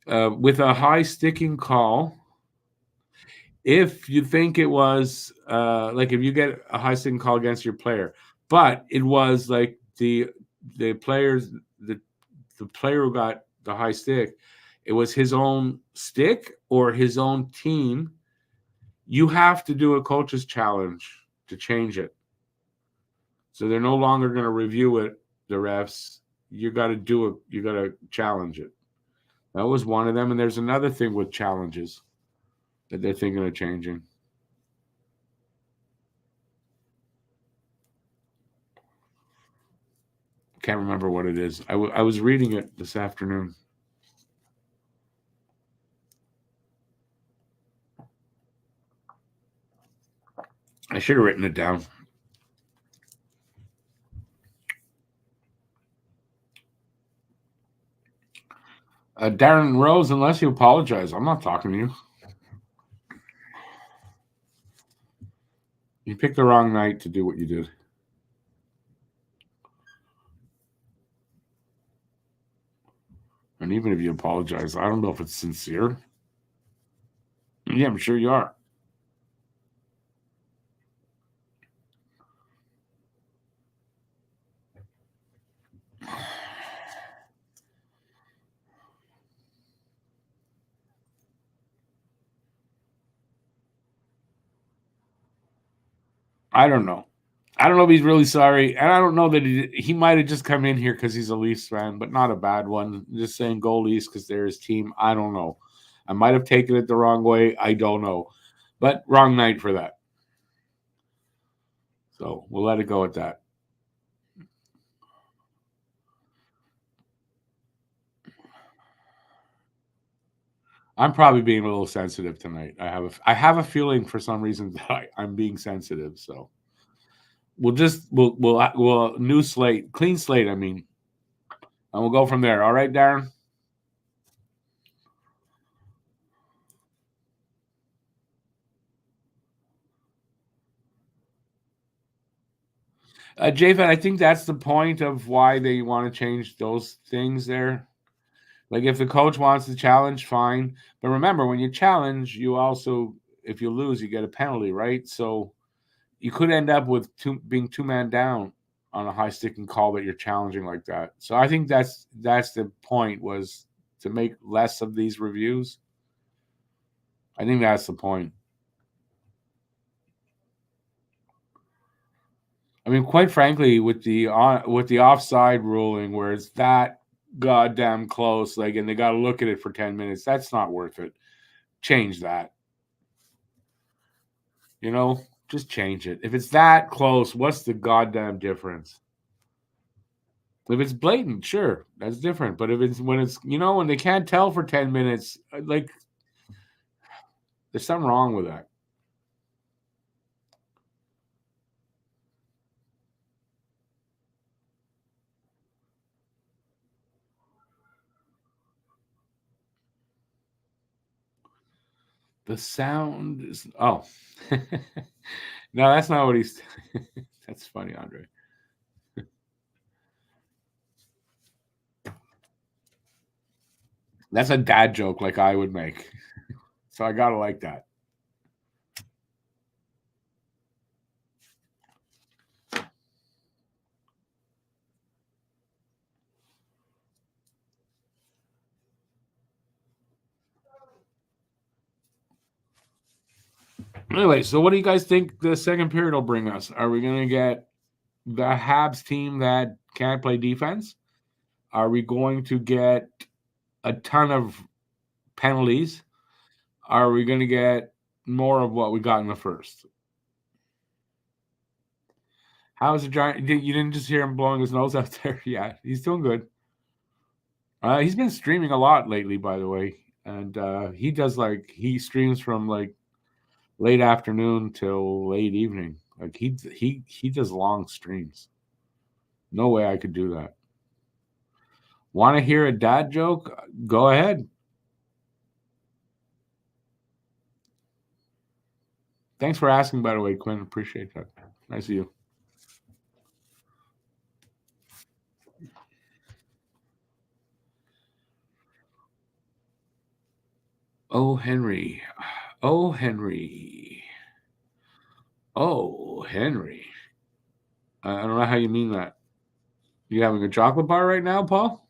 With a high sticking call, if you think it was like if you get a high sticking call against your player, but it was like the players the player who got the high stick, it was his own stick or his own team, you have to do a coach's challenge to change it. So they're no longer going to review it, the refs. You got to do it. You got to challenge it. That was one of them. And there's another thing with challenges that they're thinking of changing. Can't remember what it is. I was reading it this afternoon. I should have written it down. Darren Rose, unless you apologize, I'm not talking to you. You picked the wrong night to do what you did. And even if you apologize, I don't know if it's sincere. Yeah, I'm sure you are. I don't know. I don't know if he's really sorry, and I don't know that he might have just come in here because he's a Leafs fan, but not a bad one. Just saying go Leafs because they're his team. I don't know. I might have taken it the wrong way. I don't know, but wrong night for that. So we'll let it go at that. I'm probably being a little sensitive tonight. I have a feeling for some reason that I'm being sensitive. So we'll new slate, clean slate. I mean, and we'll go from there. All right, Darren. Japheth, I think that's the point of why they want to change those things there. Like if the coach wants to challenge, fine. But remember, when you challenge, you also, if you lose, you get a penalty, right? So you could end up with being two-man down on a high sticking call that you're challenging like that. So I think that's the point, was to make less of these reviews. I think that's the point. I mean, quite frankly, with the offside ruling, where it's that goddamn close, like, and they got to look at it for 10 minutes, that's not worth it. Change that. You know, just change it. If it's that close, what's the goddamn difference? If it's blatant, sure, that's different. But if it's when they can't tell for 10 minutes, like, there's something wrong with that. The sound is no, that's not what he's. That's funny, Andre. That's a dad joke like I would make. So I gotta like that. Anyway, so what do you guys think the second period will bring us? Are we going to get the Habs team that can't play defense? Are we going to get a ton of penalties? Are we going to get more of what we got in the first? How's the Giant? You didn't just hear him blowing his nose out there? Yeah, he's doing good. He's been streaming a lot lately, by the way, and he streams from like late afternoon till late evening. Like he does long streams. No way I could do that. Want to hear a dad joke? Go ahead. Thanks for asking, by the way, Quinn. Appreciate that. Nice of you. Oh, Henry. Oh, Henry. Oh, Henry. I don't know how you mean that. You having a chocolate bar right now, Paul?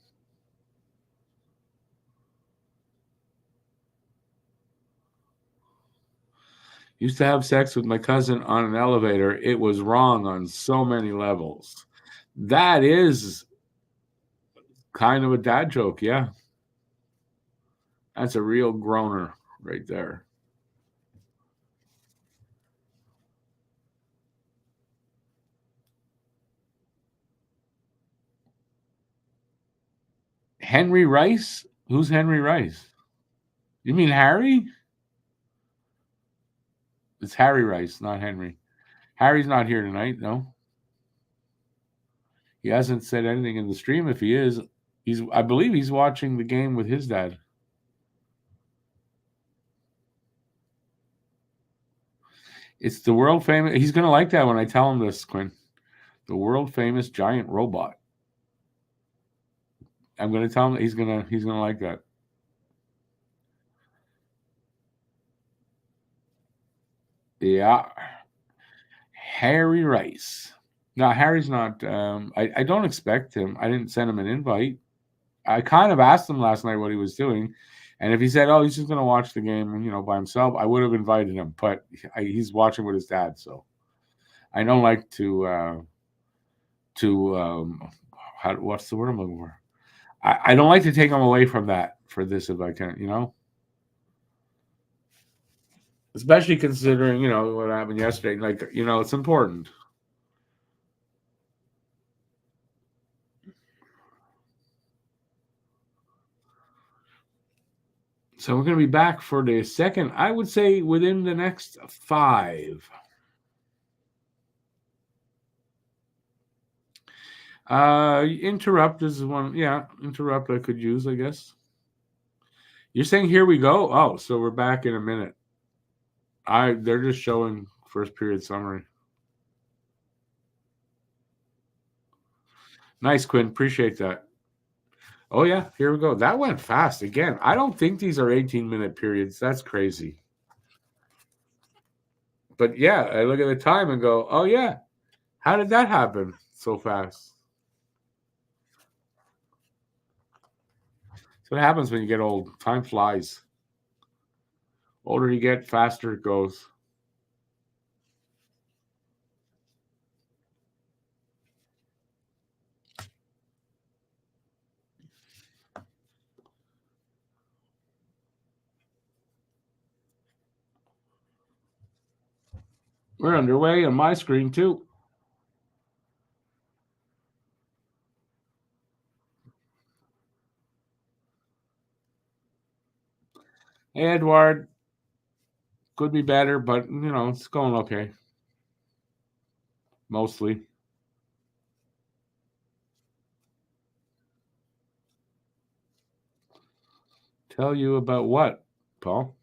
Used to have sex with my cousin on an elevator. It was wrong on so many levels. That is kind of a dad joke, yeah. That's a real groaner right there. Henry Rice? Who's Henry Rice? You mean Harry? It's Harry Rice, not Henry. Harry's not here tonight, no. He hasn't said anything in the stream. If he is, I believe he's watching the game with his dad. It's the world famous. He's gonna like that when I tell him this, Quinn. The world famous giant robot. I'm gonna tell him that he's gonna like that. Yeah. Harry Rice. No, Harry's not. I don't expect him. I didn't send him an invite. I kind of asked him last night what he was doing, and if he said, "Oh, he's just going to watch the game, by himself," I would have invited him. But he's watching with his dad, so I don't like to what's the word I'm looking for? I don't like to take him away from that for this if I can. Especially considering what happened yesterday. Like it's important. So we're going to be back for the second, I would say, within the next 5. Interrupt is one. Yeah, interrupt I could use, I guess. You're saying here we go? Oh, so we're back in a minute. They're just showing first period summary. Nice, Quinn. Appreciate that. Oh, yeah, here we go. That went fast. Again, I don't think these are 18-minute periods. That's crazy. But yeah, I look at the time and go, oh, yeah, how did that happen so fast? That's what happens when you get old. Time flies. Older you get, faster it goes. We're underway on my screen, too. Hey, Edward. Could be better, but, it's going okay. Mostly. Tell you about what, Paul?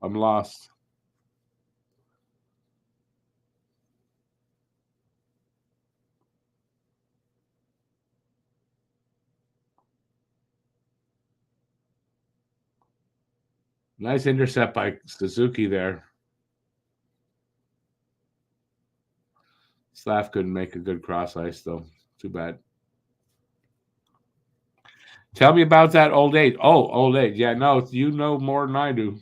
I'm lost. Nice intercept by Suzuki there. Slav couldn't make a good cross ice, though. Too bad. Tell me about that old age. Oh, old age. Yeah, no, you know more than I do.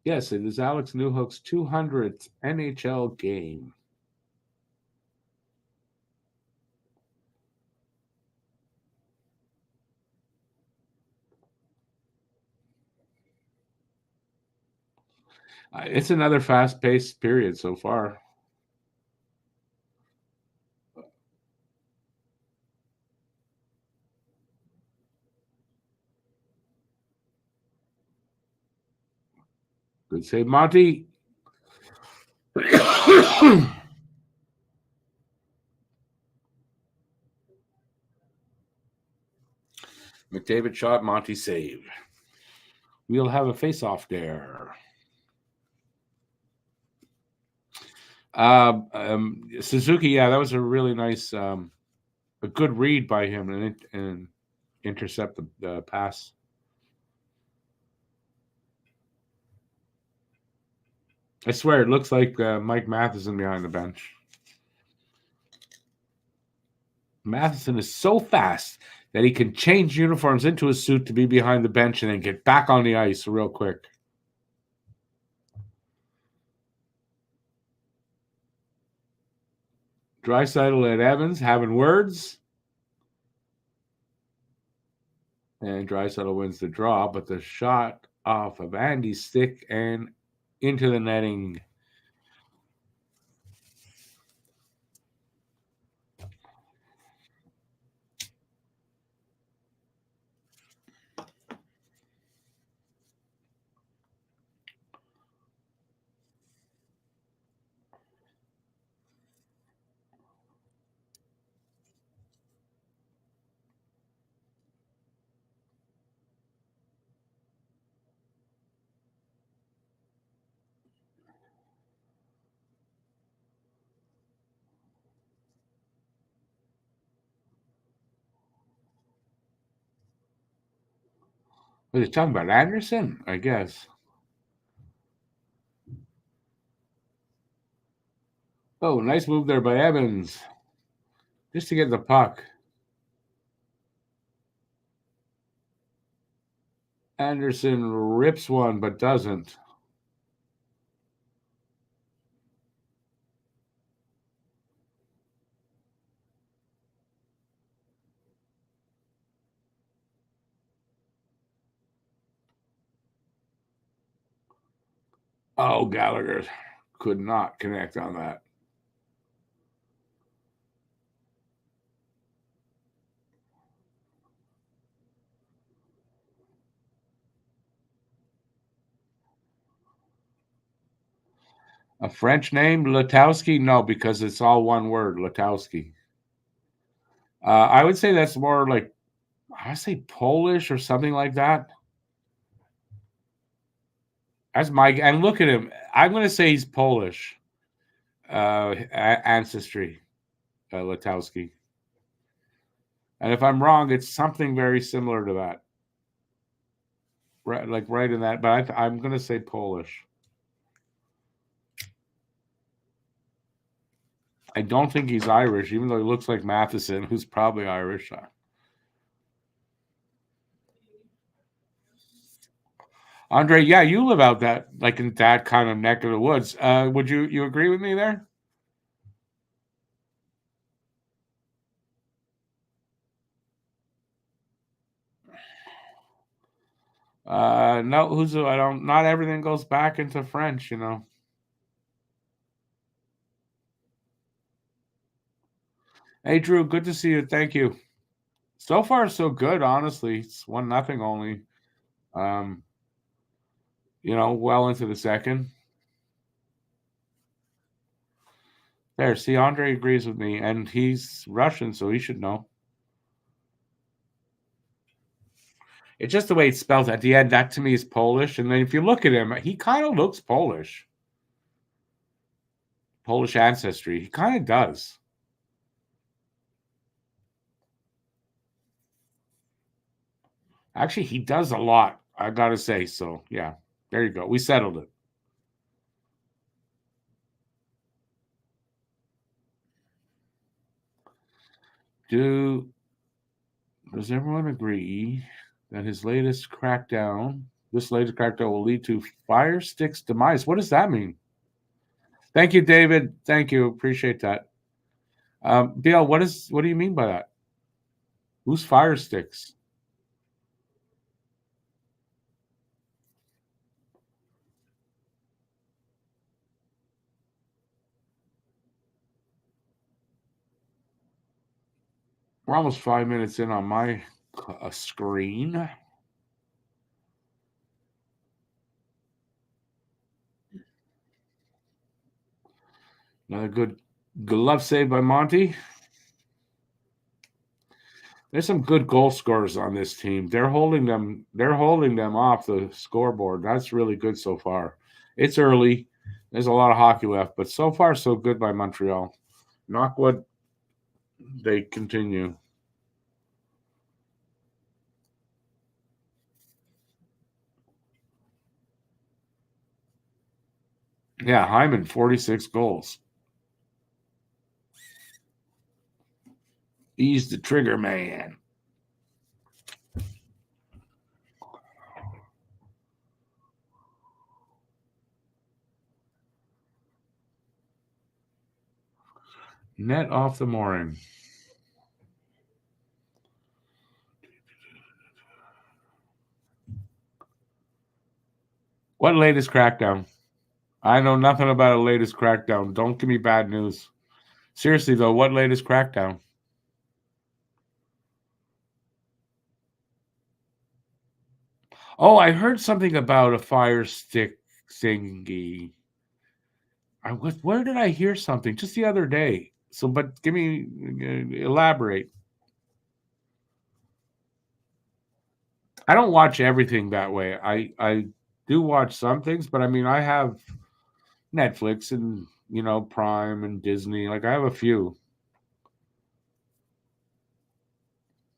Yes, it is Alex Newhook's 200th NHL game. It's another fast-paced period so far. Good save, Monty. McDavid shot, Monty save. We'll have a face-off there. Suzuki, yeah, that was a really nice, a good read by him and intercept the pass. I swear, it looks like Mike Matheson behind the bench. Matheson is so fast that he can change uniforms into a suit to be behind the bench and then get back on the ice real quick. Draisaitl and Evans having words. And Draisaitl wins the draw, but the shot off of Andy's stick and into the netting. Are they talking about Anderson? I guess. Oh, nice move there by Evans. Just to get the puck. Anderson rips one, but doesn't. Oh, Gallagher could not connect on that. A French name, Latowski? No, because it's all one word, Latowski. I would say that's more like, I say Polish or something like that. That's my, and look at him. I'm going to say he's Polish ancestry, Latowski. And if I'm wrong, it's something very similar to that. Right, like right in that, but I'm going to say Polish. I don't think he's Irish, even though he looks like Matheson, who's probably Irish. Andre, yeah, you live out that, like in that kind of neck of the woods. Would you agree with me there? No, I don't. Not everything goes back into French, you know. Hey, Drew, good to see you. Thank you. So far, so good. Honestly, it's 1-0 only. Well into the second. There, see, Andre agrees with me, and he's Russian, so he should know. It's just the way it's spelled at the end. That to me is Polish. And then if you look at him, he kind of looks Polish. Polish ancestry. He kind of does. Actually, he does a lot, I got to say. So, yeah, there you go. We settled it. Does everyone agree that this latest crackdown will lead to Fire Stick's demise? What does that mean? Thank you, David. Thank you. Appreciate that. Bill, what do you mean by that? Who's Fire Sticks? We're almost 5 minutes in on my screen. Another good glove save by Monty. There's some good goal scorers on this team. They're holding them. They're holding them off the scoreboard. That's really good so far. It's early. There's a lot of hockey left, but so far so good by Montreal. Knock wood. They continue. Yeah, Hyman 46 goals. He's the trigger man. Net off the mooring. What latest crackdown? I know nothing about a latest crackdown. Don't give me bad news. Seriously, though, what latest crackdown? Oh, I heard something about a fire stick thingy. Where did I hear something? Just the other day. So, but give me, elaborate. I don't watch everything that way. I do watch some things, but I mean, I have Netflix and, Prime and Disney. Like, I have a few.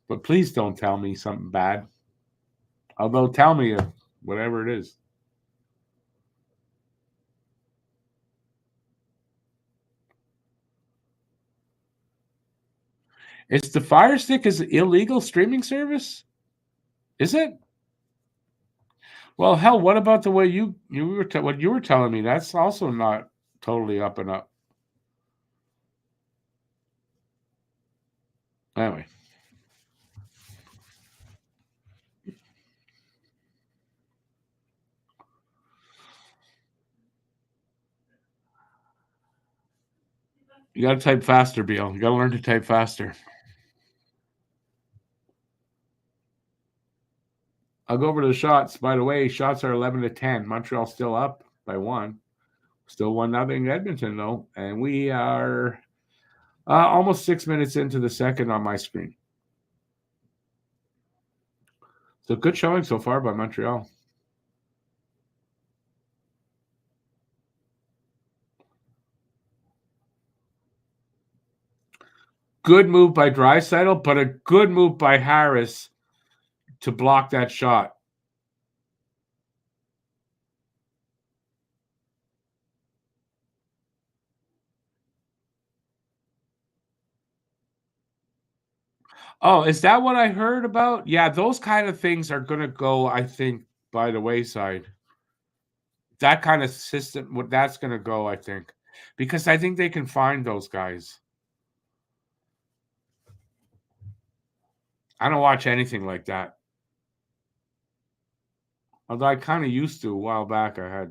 But please don't tell me something bad. Although, tell me whatever it is. Is the Fire Stick is illegal streaming service? Is it? Well, hell, what about the way what you were telling me? That's also not totally up and up. Anyway, you got to type faster, Beal. You got to learn to type faster. I'll go over to the shots. By the way, shots are 11-10. Montreal still up by 1. Still 1-0 Edmonton though, and we are almost 6 minutes into the second on my screen. So good showing so far by Montreal. Good move by Draisaitl, but a good move by Harris to block that shot. Oh, is that what I heard about? Yeah, those kind of things are going to go, I think, by the wayside. That kind of system, that's going to go, I think, because I think they can find those guys. I don't watch anything like that. Although I kind of used to a while back. I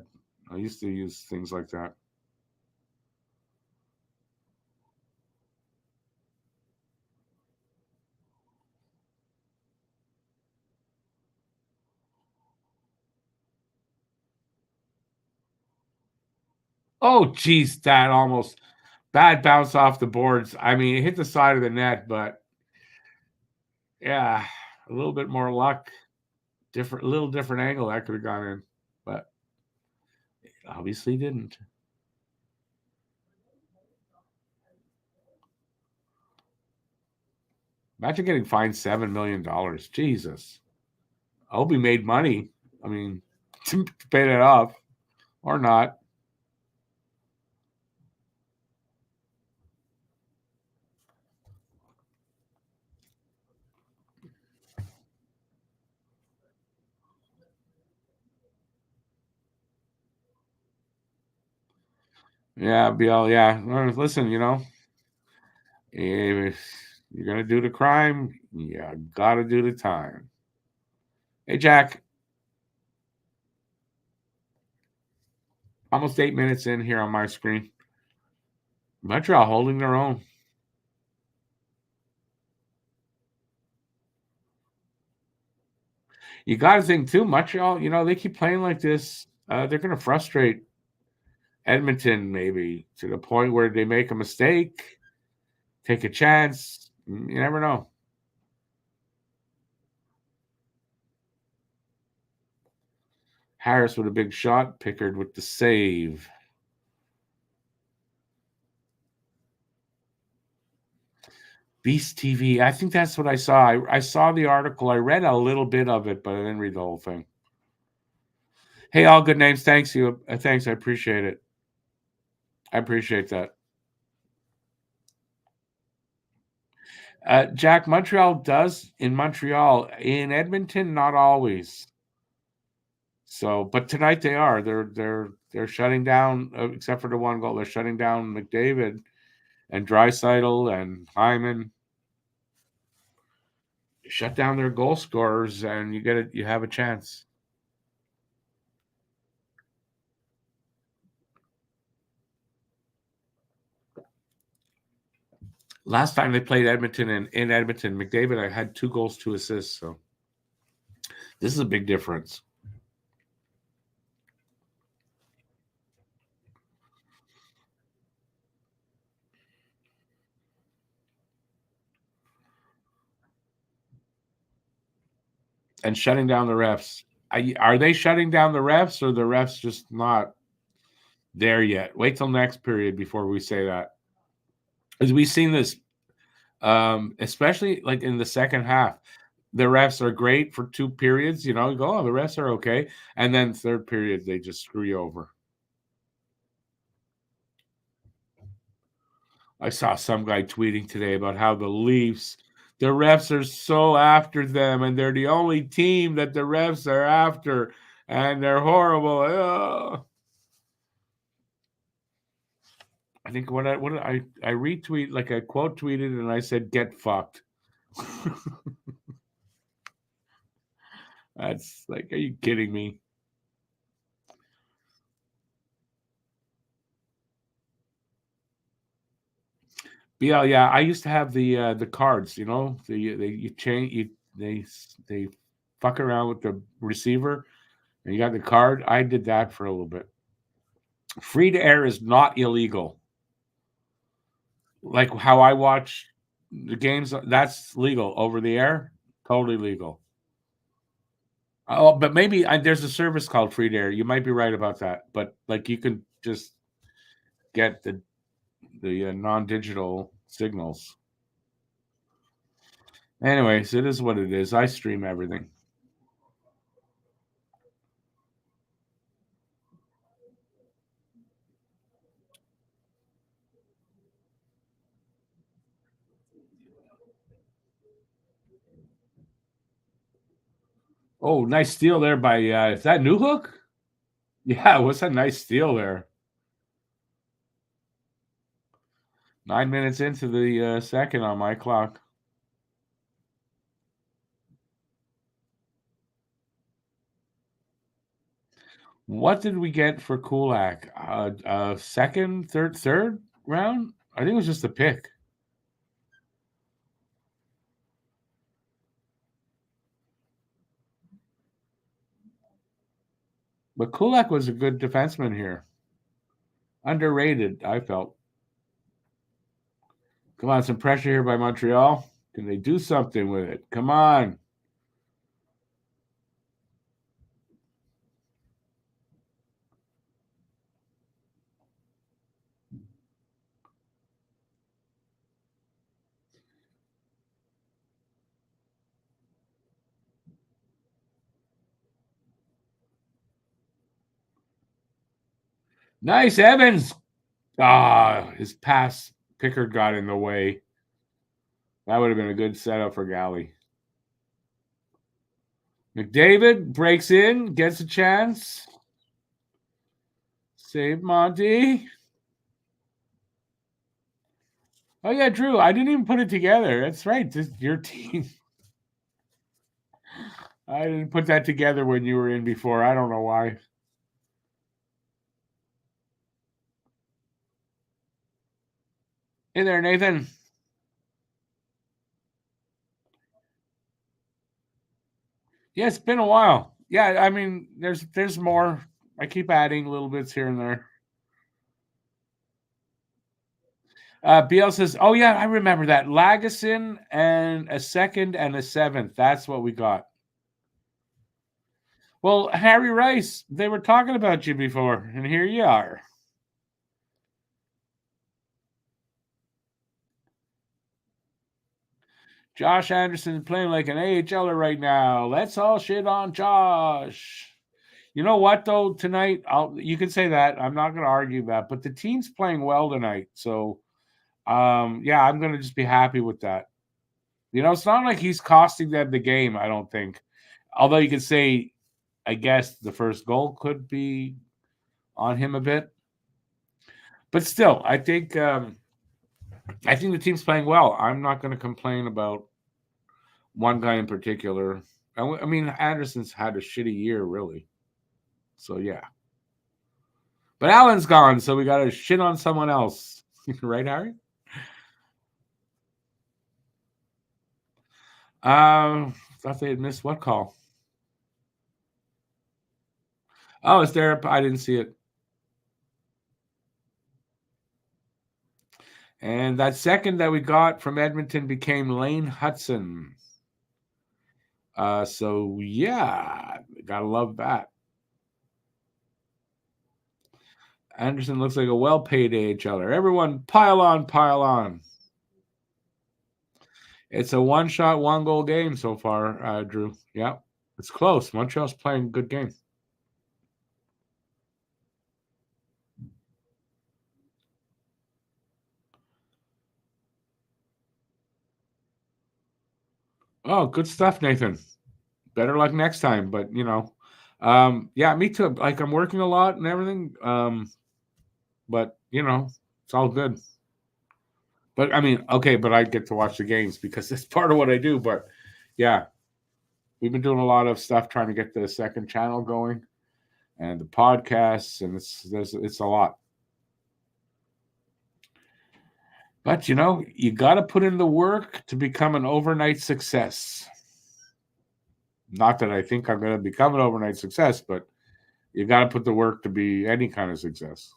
used to use things like that. Oh, geez, that almost bad bounce off the boards. I mean, it hit the side of the net, but yeah, a little bit more luck. Little different angle that could have gone in, but it obviously didn't. Imagine getting fined $7 million. Jesus. I hope he made money. I mean, to pay that off or not. Yeah, BL, yeah. Listen, if you're gonna do the crime, you gotta do the time. Hey, Jack, almost 8 minutes in here on my screen. Montreal holding their own. You got to think too, Montreal. They keep playing like this. They're going to frustrate Edmonton, maybe to the point where they make a mistake, take a chance. You never know. Harris with a big shot, Pickard with the save. Beast TV. I think that's what I saw. I saw the article. I read a little bit of it, but I didn't read the whole thing. Hey, all good names. Thanks you. Thanks. I appreciate it. I appreciate that. Jack, Montreal does in Montreal. In Edmonton, not always. So, but tonight they are. They're shutting down, except for the one goal. They're shutting down McDavid and Draisaitl and Hyman. Shut down their goal scorers, and you get it. You have a chance. Last time they played Edmonton and in Edmonton, McDavid I had 2 goals, 2 assists. So this is a big difference. And shutting down the refs. Are they shutting down the refs, or the refs just not there yet? Wait till next period before we say that. Because we've seen this, especially like in the second half. The refs are great for 2 periods. You know, you go, oh, the refs are okay. And then third period, they just screw you over. I saw some guy tweeting today about how the Leafs, the refs are so after them, and they're the only team that the refs are after, and they're horrible. Ugh. I think what I retweet, like I quote tweeted, and I said, "Get fucked." That's like, are you kidding me? Yeah, yeah. I used to have the cards. You know, you change they fuck around with the receiver, and you got the card. I did that for a little bit. Free to air is not illegal. Like how I watch the games, that's legal. Over the air, totally legal. Oh, but maybe there's a service called free to air. You might be right about that. But like you can just get the non-digital signals. Anyways, it is what it is. I stream everything. Oh, nice steal there by is that New Hook? Yeah, what's a nice steal there? 9 minutes into the second on my clock. What did we get for Kulak? Second, third round? I think it was just a pick. But Kulak was a good defenseman here. Underrated, I felt. Come on, some pressure here by Montreal. Can they do something with it? Come on. Nice, Evans. Ah, his pass, Pickard got in the way. That would have been a good setup for Galley. McDavid breaks in, gets a chance. Save Monty. Oh yeah, Drew. I didn't even put it together. That's right. This your team. I didn't put that together when you were in before. I don't know why. Hey there, Nathan. Yeah, it's been a while. Yeah, I mean, there's more. I keep adding little bits here and there. BL says, "Oh yeah, I remember that Lagesson and a second and a seventh. That's what we got." Well, Harry Rice, they were talking about you before, and here you are. Josh Anderson playing like an AHLer right now. Let's all shit on Josh. You know what though? Tonight, you can say that. I'm not going to argue that, but the team's playing well tonight, so yeah, I'm going to just be happy with that. It's not like he's costing them the game. I don't think. Although you could say, I guess the first goal could be on him a bit, but still, I think the team's playing well. I'm not going to complain about one guy in particular. I mean, Anderson's had a shitty year, really. So yeah, but Allen's gone, so we got to shit on someone else, right, Harry? Thought they had missed what call? Oh, it's there. I didn't see it. And that second that we got from Edmonton became Lane Hudson. So yeah, gotta love that. Anderson looks like a well-paid AHLer. Everyone, pile on, pile on. It's a one-shot, one-goal game so far, Drew. Yeah, it's close. Montreal's playing a good game. Oh, good stuff, Nathan. Better luck next time, but yeah, me too. Like I'm working a lot and everything, but it's all good. But I mean, okay, but I get to watch the games because it's part of what I do. But yeah, we've been doing a lot of stuff trying to get the second channel going and the podcasts, and it's a lot. But you got to put in the work to become an overnight success. Not that I think I'm going to become an overnight success, but you got to put the work to be any kind of success.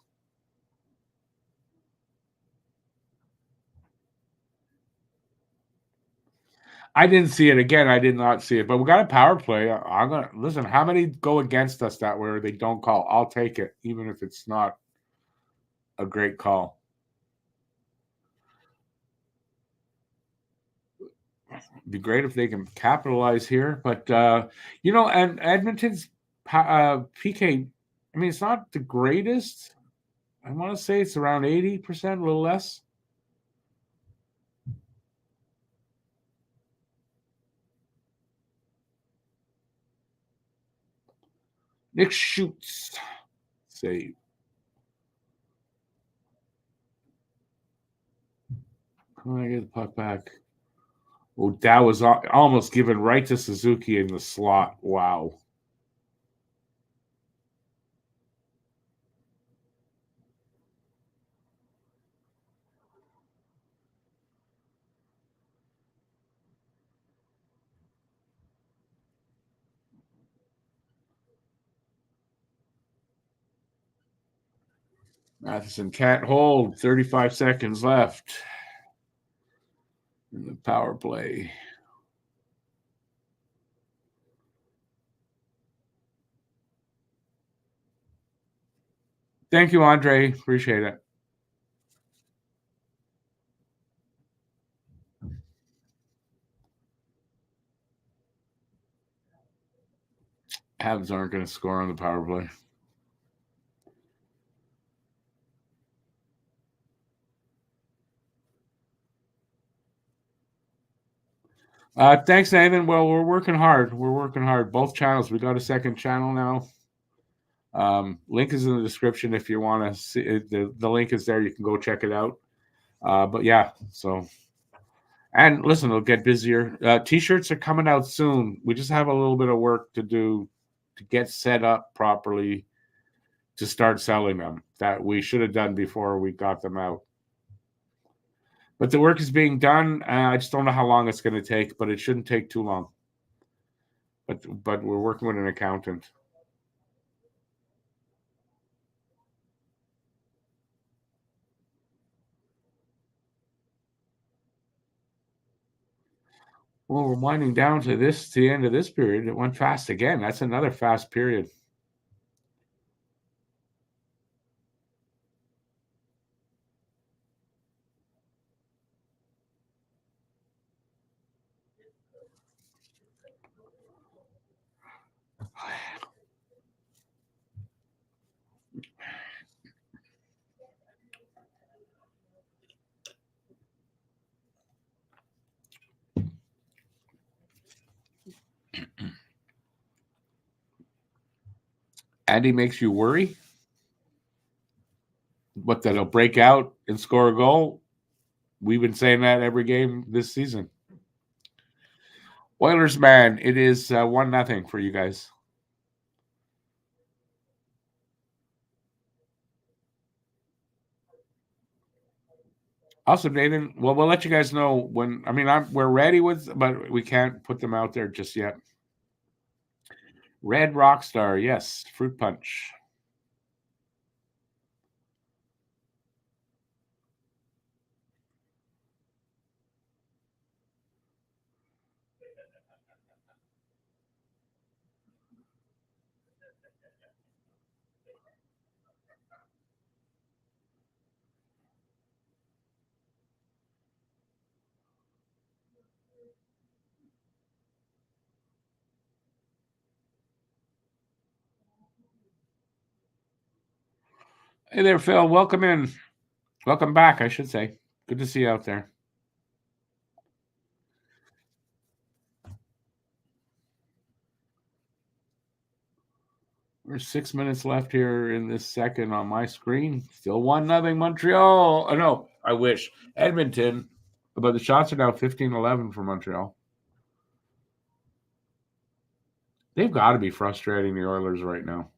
I didn't see it again. I did not see it, but we got a power play. I'm gonna listen. How many go against us that where they don't call? I'll take it, even if it's not a great call. It'd be great if they can capitalize here, but and Edmonton's PK. I mean, it's not the greatest. I want to say it's around 80%, a little less. Nick shoots. Save. Can I get the puck back? Oh, that was almost given right to Suzuki in the slot. Wow. Matheson can't hold. 35 seconds left in the power play. Thank you, Andre. Appreciate it. Habs aren't going to score on the power play. Thanks, Nathan. Well, we're working hard. We're working hard. Both channels. We got a second channel now. Link is in the description if you want to see it. The link is there. You can go check it out. But yeah, so and listen, it'll get busier. T-shirts are coming out soon. We just have a little bit of work to do to get set up properly to start selling them that we should have done before we got them out. But the work is being done. I just don't know how long it's going to take, but it shouldn't take too long. But we're working with an accountant. Well, we're winding down to the end of this period. It went fast again. That's another fast period. Andy makes you worry. What, that he'll break out and score a goal? We've been saying that every game this season. Oilers, man, it is 1-0 for you guys. Awesome, Nathan. Well, we'll let you guys know when. I mean, we're ready with, but we can't put them out there just yet. Red Rockstar, yes, fruit punch. Hey there, Phil. Welcome in. Welcome back, I should say. Good to see you out there. There's 6 minutes left here in this second on my screen. Still 1-0 Montreal. Oh, no, I wish. Edmonton. But the shots are now 15-11 for Montreal. They've got to be frustrating the Oilers right now.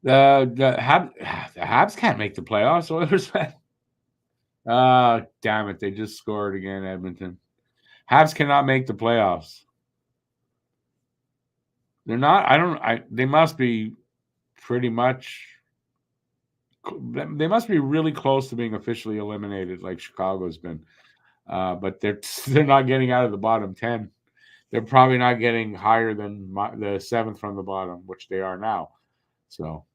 The Habs can't make the playoffs. Oilers, man. Damn it. They just scored again, Edmonton. Habs cannot make the playoffs. They're not. They must be pretty much. They must be really close to being officially eliminated, like Chicago's been. But they're not getting out of the bottom 10. They're probably not getting higher than the seventh from the bottom, which they are now. So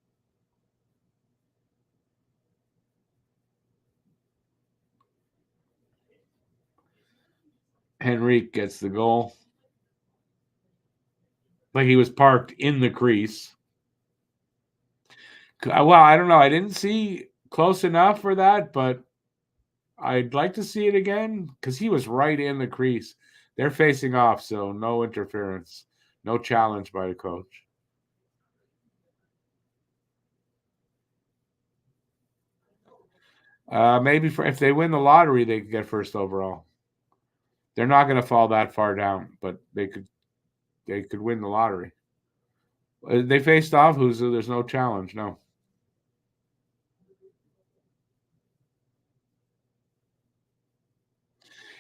Henrique gets the goal. Like he was parked in the crease. Well, I don't know. I didn't see close enough for that, but I'd like to see it again because he was right in the crease. They're facing off, so no interference, no challenge by the coach. Maybe if they win the lottery, they could get first overall. They're not going to fall that far down, but they could win the lottery. They faced off. There's no challenge. No.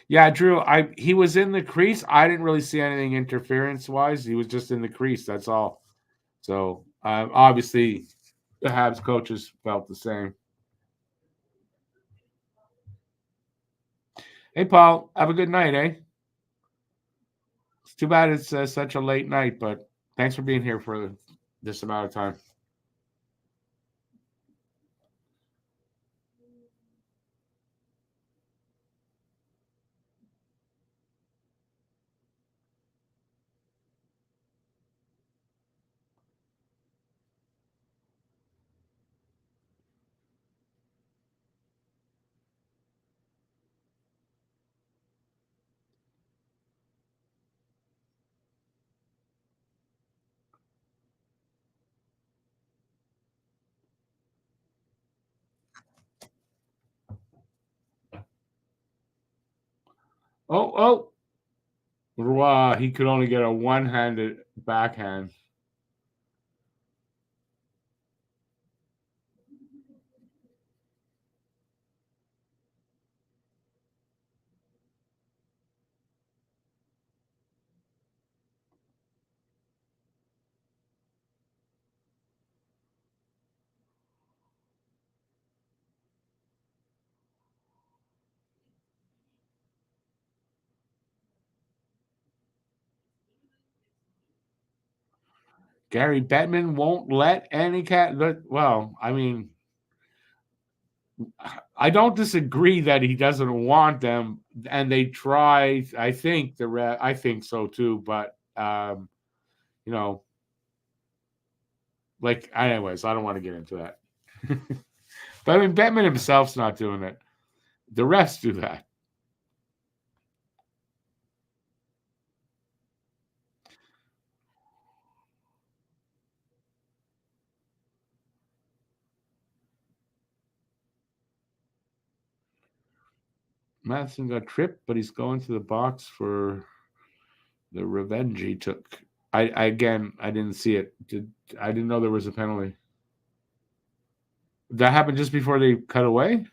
Yeah, Drew. He was in the crease. I didn't really see anything interference wise. He was just in the crease. That's all. So obviously, the Habs coaches felt the same. Hey, Paul. Have a good night, eh? It's too bad it's such a late night, but thanks for being here for this amount of time. Oh, Roy, he could only get a one-handed backhand. Gary Bettman won't let any cat. Well, I mean, I don't disagree that he doesn't want them, and they try. I think I think so too. But you know, like, anyways, I don't want to get into that. But I mean, Bettman himself's not doing it. The refs do that. Madison got tripped, but he's going to the box for the revenge he took. I again, I didn't see it. I didn't know there was a penalty. That happened just before they cut away.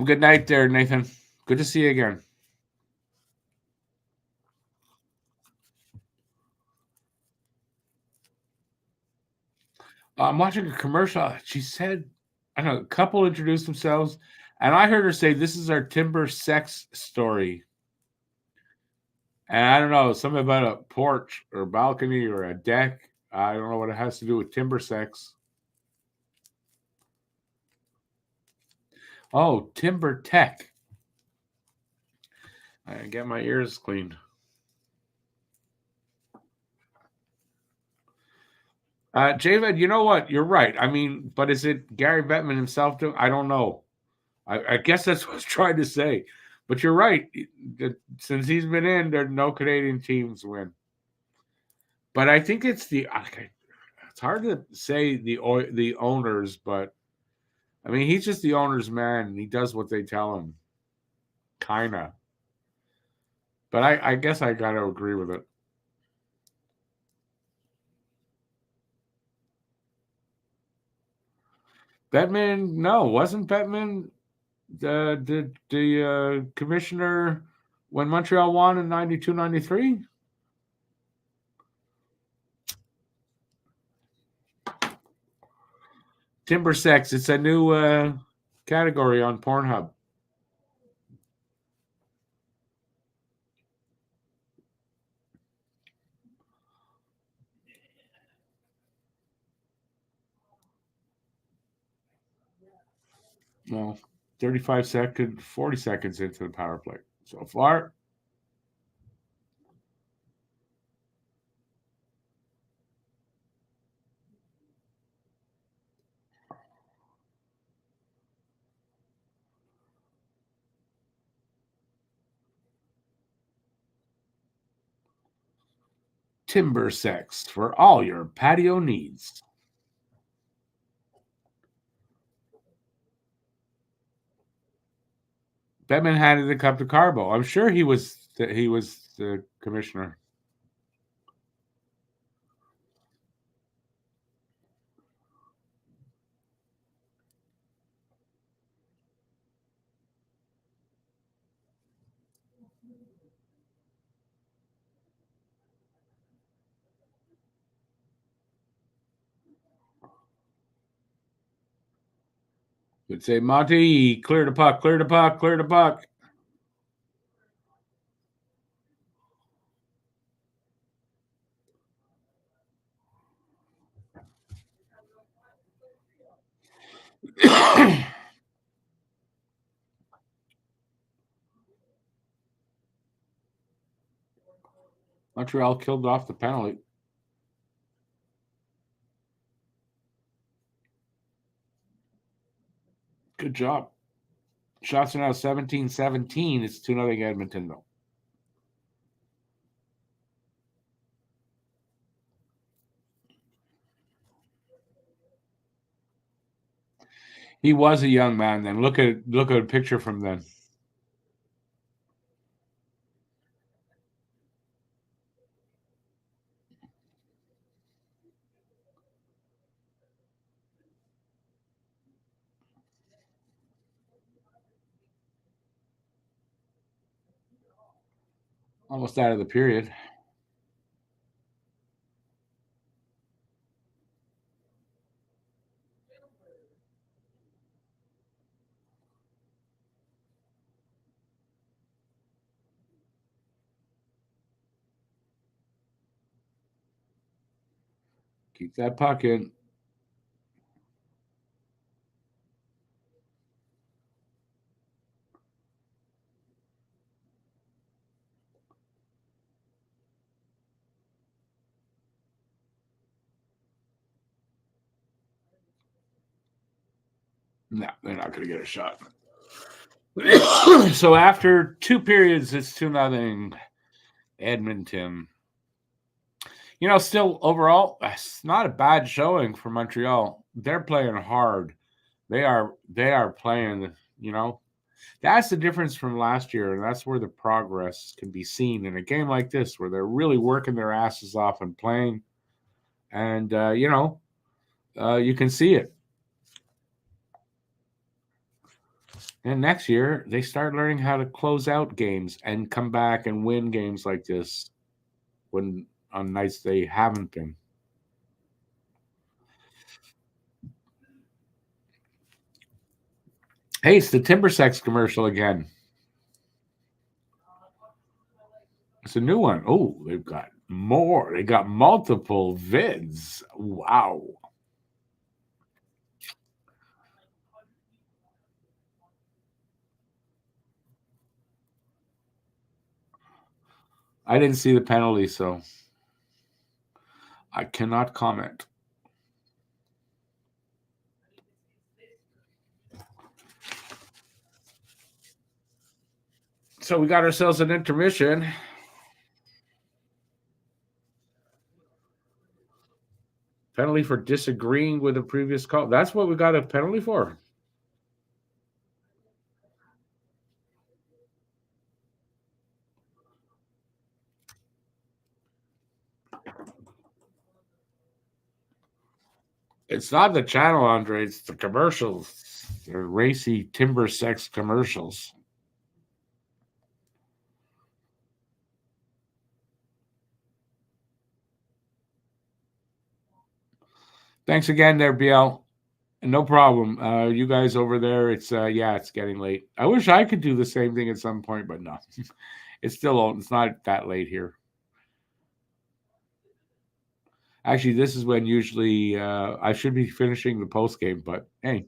Good night there, Nathan. Good to see you again. I'm watching a commercial. She said, I don't know, a couple introduced themselves, and I heard her say, "This is our timber sex story." And I don't know, something about a porch or balcony or a deck. I don't know what it has to do with timber sex. Oh, timber tech. I get my ears cleaned. Javed, you know what? You're right. I mean, but is it Gary Bettman himself doing? I don't know. I guess that's what I was trying to say. But you're right. Since he's been in, there no Canadian teams win. But I think it's it's hard to say the owners, but I mean he's just the owner's man. And he does what they tell him, kinda. But I guess I got to agree with it. Bettman, no, wasn't Bettman the commissioner when Montreal won in 92, 93? Timber sex. It's a new category on Pornhub. Well, 35 seconds, 40 seconds into the power play so far. Timber sex for all your patio needs. Bettman handed the cup to Carbo. I'm sure he was the commissioner. Would say, Monty, clear the puck, clear the puck, clear the puck. Montreal killed off the penalty. Good job. Shots are now 17-17. It's 2-0 Edmonton, though. He was a young man then. Look at a picture from then. Almost out of the period. Keep that puck in. No, they're not going to get a shot. So after 2 periods, it's 2-0 Edmonton. Still overall, it's not a bad showing for Montreal. They're playing hard. They are playing, That's the difference from last year, and that's where the progress can be seen in a game like this, where they're really working their asses off and playing. And, you can see it. And next year, they start learning how to close out games and come back and win games like this when on nights they haven't been. Hey, it's the Timbersex commercial again. It's a new one. Oh, they've got more. They got multiple vids. Wow. I didn't see the penalty, so I cannot comment. So we got ourselves an intermission. Penalty for disagreeing with a previous call. That's what we got a penalty for. It's not the channel, Andre. It's the commercials. They're racy Timbersex commercials. Thanks again there, BL. No problem. You guys over there, it's getting late. I wish I could do the same thing at some point, but no. It's still it's not that late here. Actually, this is when usually I should be finishing the post game, but hey.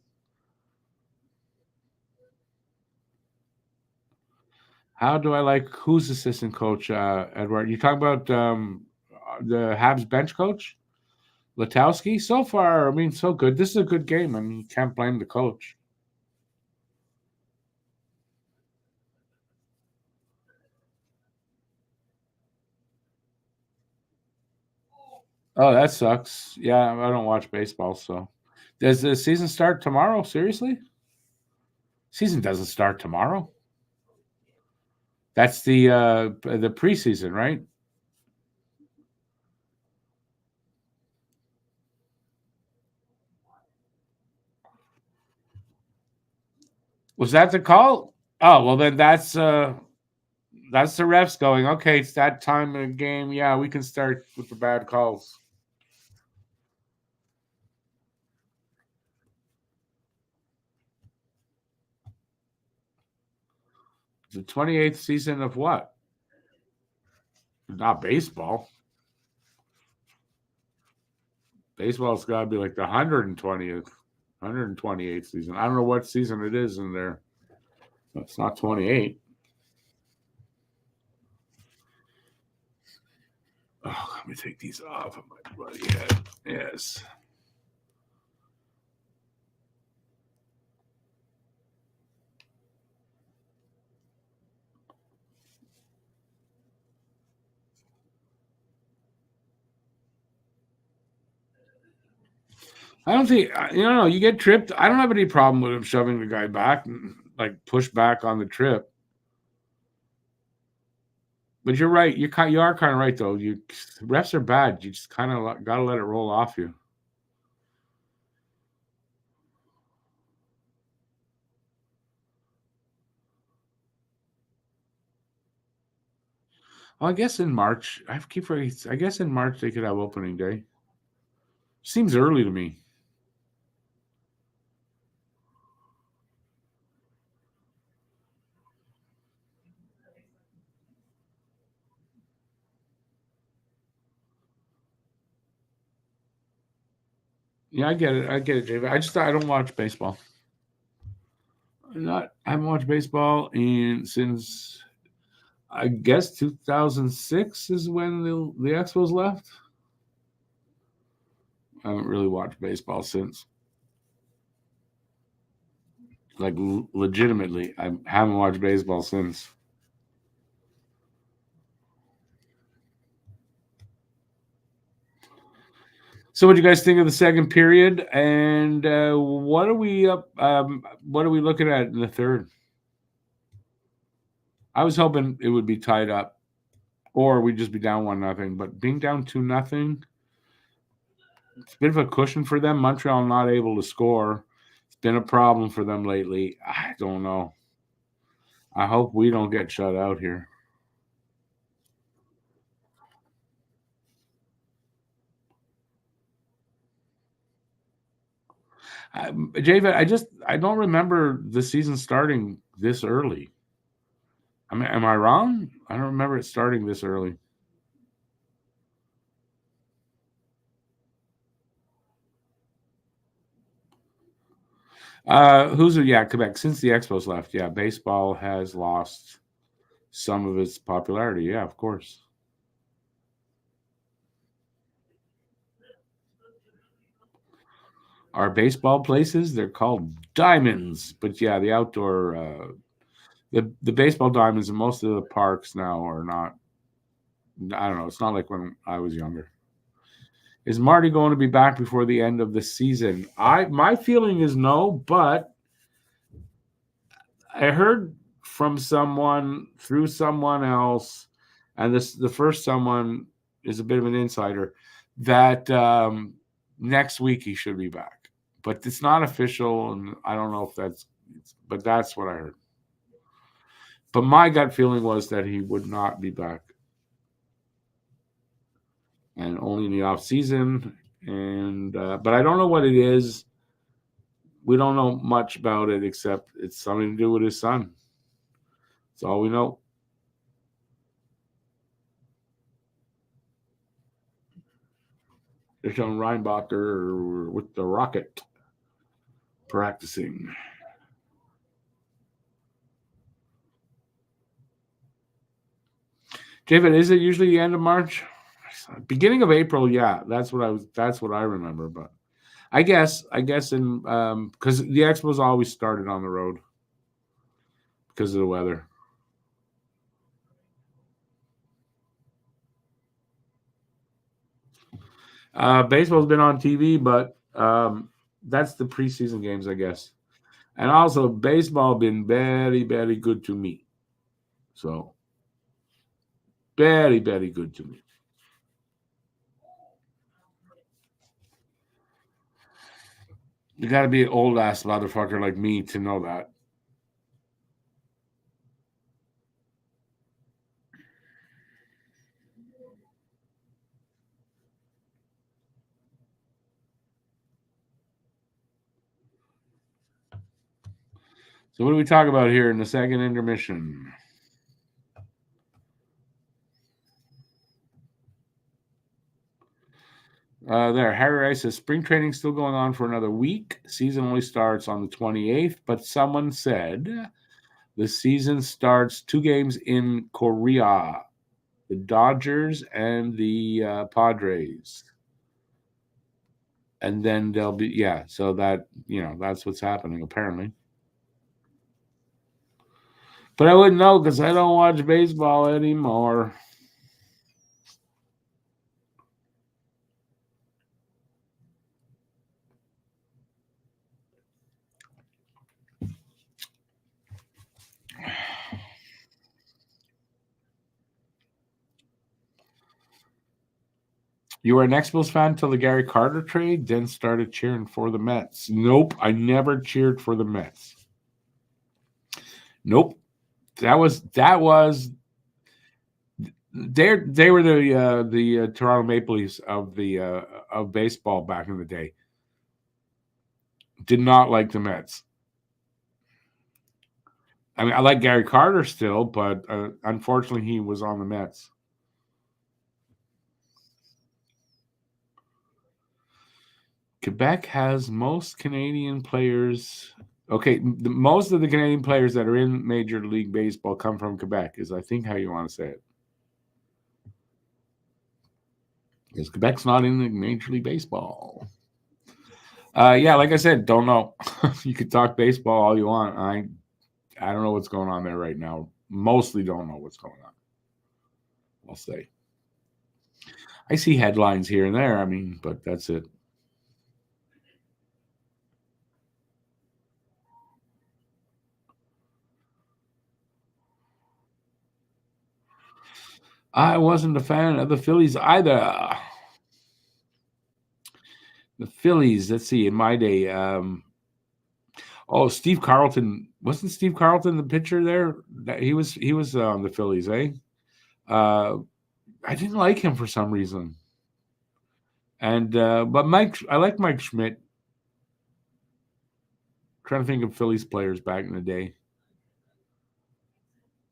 How do I like who's assistant coach, Edward? You talking about the Habs bench coach? Latowski? So far, I mean, so good. This is a good game. I mean, you can't blame the coach. Oh, that sucks. Yeah, I don't watch baseball, so. Does the season start tomorrow? Seriously? Season doesn't start tomorrow. That's the preseason, right? Was that the call? Oh, well then that's the refs going, okay, it's that time of the game. Yeah, we can start with the bad calls. The 28th season of what? Not baseball. Baseball's got to be like the 128th season. I don't know what season it is in there. It's not 28. Oh, let me take these off of my bloody head. Yes. I don't think you get tripped. I don't have any problem with him shoving the guy back, like push back on the trip. But you're right. You are kind of right though. Refs are bad. You just kind of got to let it roll off you. Well, I guess in March, I guess in March they could have opening day. Seems early to me. Yeah, I get it. I get it, David. I don't watch baseball. I haven't watched baseball since I guess 2006 is when the Expos left. I haven't really watched baseball since. Like legitimately, I haven't watched baseball since. So, what do you guys think of the second period? And what are we up? What are we looking at in the third? I was hoping it would be tied up, or we'd just be down 1-0. But being down 2-0, it's a bit of a cushion for them. Montreal not able to score. It's been a problem for them lately. I don't know. I hope we don't get shut out here. Javid, I don't remember the season starting this early. I mean, am I wrong? I don't remember it starting this early. Quebec. Since the Expos left, yeah, baseball has lost some of its popularity. Yeah, of course. Our baseball places, they're called diamonds. But yeah, the outdoor the baseball diamonds in most of the parks now are not. I don't know. It's not like when I was younger. Is Marty going to be back before the end of the season? My feeling is no, but I heard from someone through someone else, and the first someone is a bit of an insider that next week he should be back, but it's not official, and I don't know if but that's what I heard. But my gut feeling was that he would not be back, and only in the off season. And but I don't know what it is. We don't know much about it except it's something to do with his son. That's all we know. They're showing Reinbacher with the Rocket practicing. David, is it usually the end of March? Beginning of April, yeah. That's what I remember. But I guess in because the Expos always started on the road because of the weather. Baseball's been on TV, but that's the preseason games, I guess. And also, baseball been very, very good to me. So very, very good to me. You got to be an old ass motherfucker like me to know that. So, what do we talk about here in the second intermission? Harry Rice says spring training still going on for another week. Season only starts on the 28th, but someone said the season starts 2 games in Korea, the Dodgers and the Padres. And then they'll be, yeah, so that's what's happening apparently. But I wouldn't know because I don't watch baseball anymore. You were an Expos fan till the Gary Carter trade, then started cheering for the Mets. Nope, I never cheered for the Mets. Nope. That was they were the Toronto Maple Leafs of baseball back in the day. Did not like the Mets. I mean, I like Gary Carter still, but unfortunately, he was on the Mets. Quebec has most Canadian players. Okay, most of the Canadian players that are in Major League Baseball come from Quebec, is I think how you want to say it. Because Quebec's not in the Major League Baseball. Yeah, like I said, don't know. You could talk baseball all you want. I don't know what's going on there right now. Mostly don't know what's going on. I'll say. I see headlines here and there. I mean, but that's it. I wasn't a fan of the Phillies either. The Phillies, let's see, in my day, Steve Carlton, wasn't Steve Carlton the pitcher there? He was on the Phillies, eh? Uh, I didn't like him for some reason. And but I like Mike Schmidt. Trying to think of Phillies players back in the day.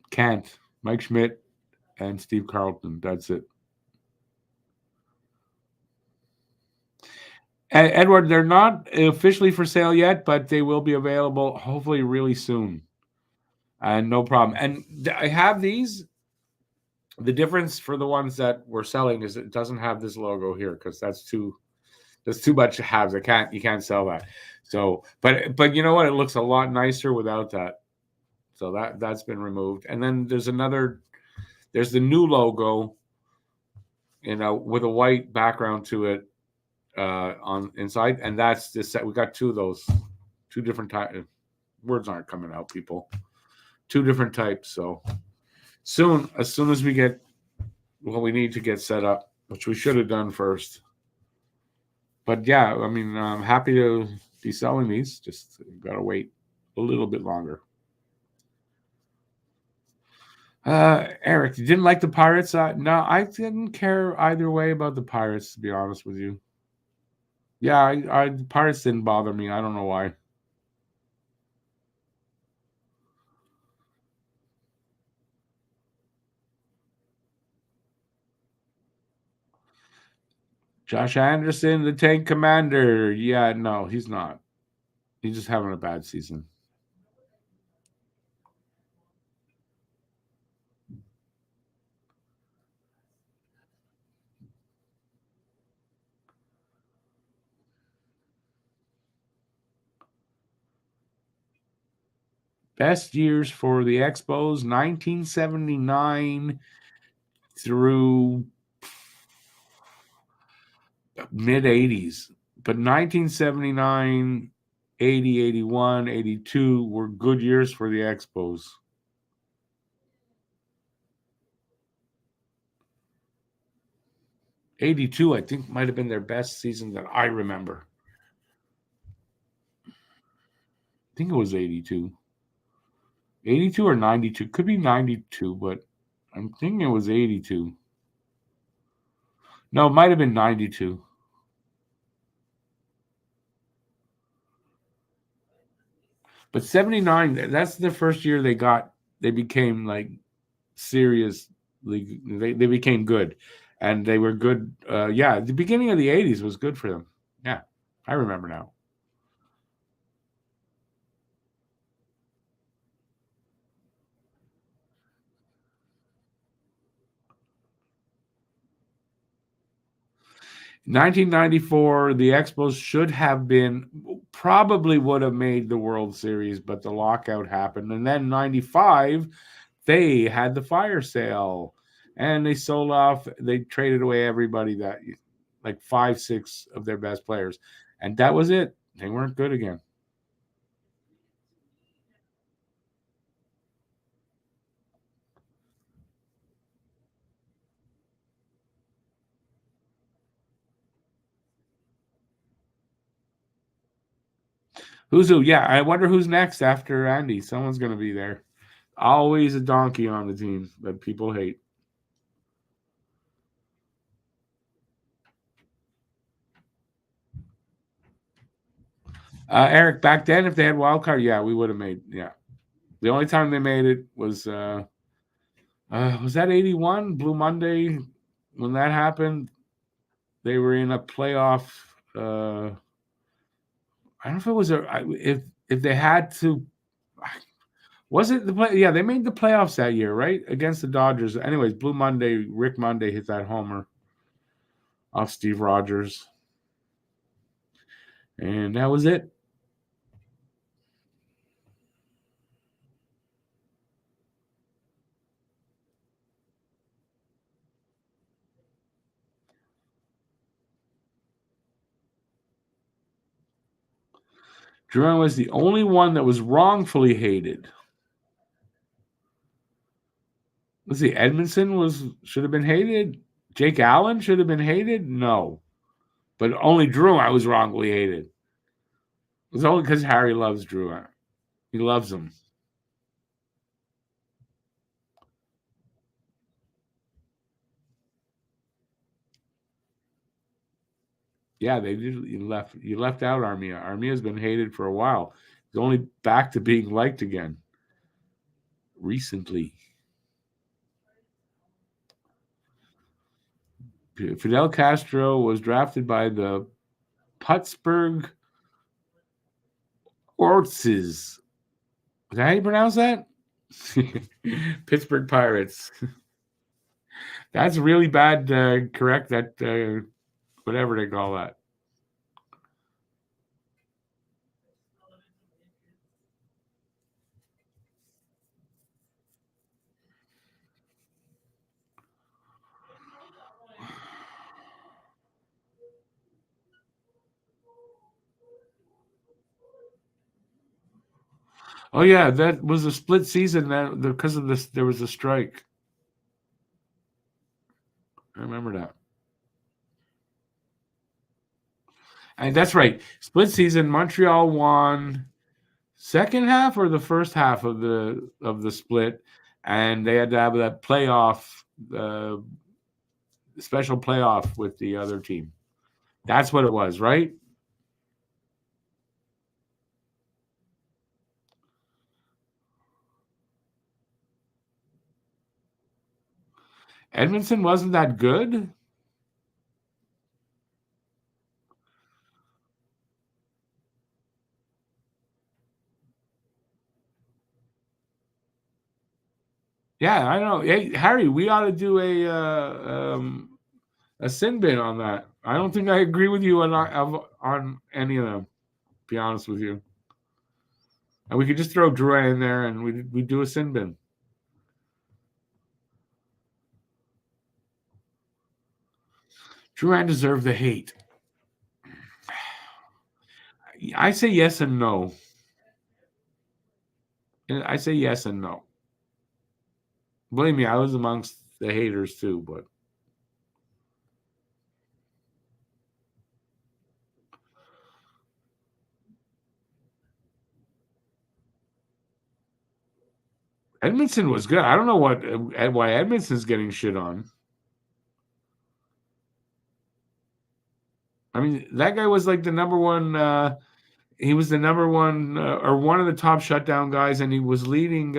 Can't. Mike Schmidt and Steve Carlton. That's it. Edward, they're not officially for sale yet, but they will be available hopefully really soon. And no problem. And I have these. The difference for the ones that we're selling is it doesn't have this logo here because that's too much Habs. You can't sell that. So, but you know what? It looks a lot nicer without that. So that's been removed. And then there's the new logo, with a white background to it on inside, and that's the set. We got two of those, two different types. Words aren't coming out, people. Two different types. So soon, as soon as we get what we need to get set up, which we should have done first. But yeah, I mean, I'm happy to be selling these. Just gotta wait a little bit longer. Eric, you didn't like the Pirates? No, I didn't care either way about the Pirates, to be honest with you. Yeah, the Pirates didn't bother me. I don't know why. Josh Anderson, the Tank Commander. Yeah, no, he's not. He's just having a bad season. Best years for the Expos, 1979 through mid 80s. But 1979, 80, 81, 82 were good years for the Expos. 82, I think, might have been their best season that I remember. I think it was 82. 82 or 92. Could be 92, but I'm thinking it was 82. No, it might have been 92. But 79, that's the first year they became like serious league. They became good. And they were good. Yeah, the beginning of the 80s was good for them. Yeah, I remember now. 1994, the Expos should have probably would have made the World Series, but the lockout happened. And then 95, they had the fire sale and they traded away everybody like 5, 6 of their best players. And that was it. They weren't good again. Who's who? Yeah, I wonder who's next after Andy. Someone's going to be there. Always a donkey on the team that people hate. Eric, back then, if they had wild card, yeah, we would have made. Yeah, the only time they made it was that 81 Blue Monday when that happened. They were in a playoff. I don't know if it was if they had to. Was it the play? Yeah, they made the playoffs that year, right, against the Dodgers. Anyways, Blue Monday, Rick Monday hit that homer off Steve Rogers, and that was it. Drouin was the only one that was wrongfully hated. Let's see, Edmondson should have been hated. Jake Allen should have been hated. No, but only Drouin was wrongfully hated. It was only because Harry loves Drouin. He loves him. Yeah, they did. You left out Armia. Armia's been hated for a while. He's only back to being liked again recently. Fidel Castro was drafted by the Pittsburgh Ortzes. Is that how you pronounce that? Pittsburgh Pirates. That's really bad. Correct that. Whatever they call that. Oh yeah, that was a split season. That because of this, there was a strike. I remember that. And that's right. Split season. Montreal won second half or the first half of the split, and they had to have that playoff, uh, special playoff with the other team. That's what it was, right? Edmondson wasn't that good. Yeah, I know. Hey, Harry, we ought to do a sin bin on that. I don't think I agree with you on any of them. To be honest with you, and we could just throw Drew in there and we do a sin bin. Duran deserved the hate. I say yes and no. I say yes and no. Believe me, I was amongst the haters too, but Edmondson was good. I don't know why Edmondson's getting shit on. I mean, that guy was like the number one. He was the number one or one of the top shutdown guys, and he was leading.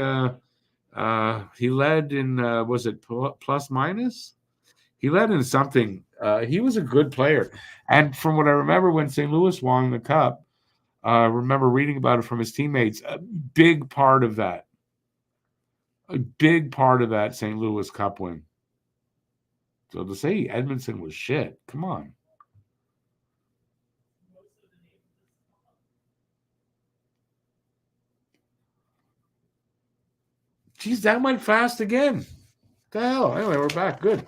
He led in was it plus minus? He led in something. He was a good player, and from what I remember, when St. Louis won the cup, I remember reading about it from his teammates. A big part of that St. Louis Cup win. So to say Edmondson was shit, come on. Geez, that went fast again. What the hell? Anyway, we're back. Good.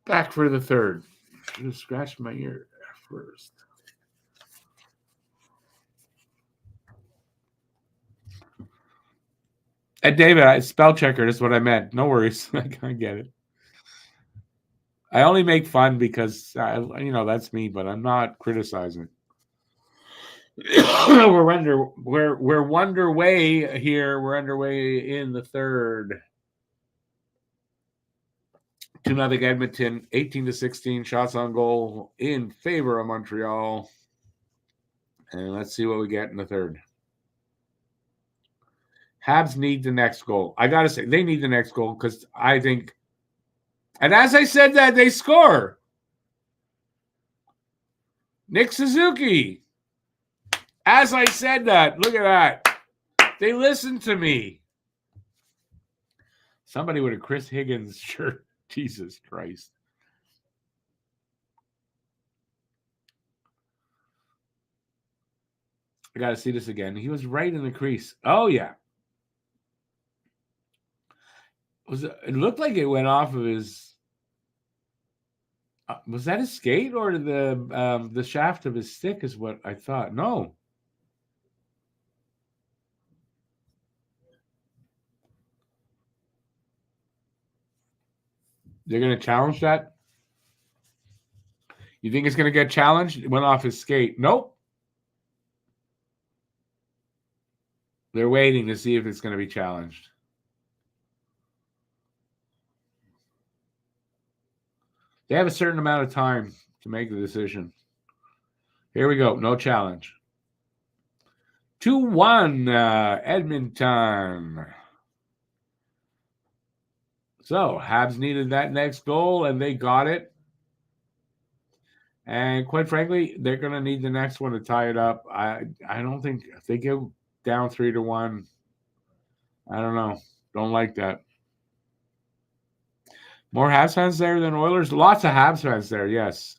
Back for the third. Should have scratched my ear first. David, spell checker is what I meant. No worries. I get it. I only make fun because, that's me, but I'm not criticizing. we're underway here. We're underway in the third. 2-0 Edmonton, 18-16 shots on goal in favor of Montreal. And let's see what we get in the third. Habs need the next goal. I got to say, they need the next goal because I think, and as I said that, they score. Nick Suzuki. As I said that, look at that. They listened to me. Somebody with a Chris Higgins shirt. Jesus Christ. I got to see this again. He was right in the crease. Oh, yeah. It looked like it went off of his. Was that his skate or the shaft of his stick? Is what I thought. No. They're going to challenge that. You think it's going to get challenged? It went off his skate. Nope. They're waiting to see if it's going to be challenged. They have a certain amount of time to make the decision. Here we go. No challenge. 2-1 Edmonton. So Habs needed that next goal, and they got it. And quite frankly, they're going to need the next one to tie it up. I don't think if they go down 3-1. I don't know. Don't like that. More Habs fans there than Oilers? Lots of Habs fans there, yes.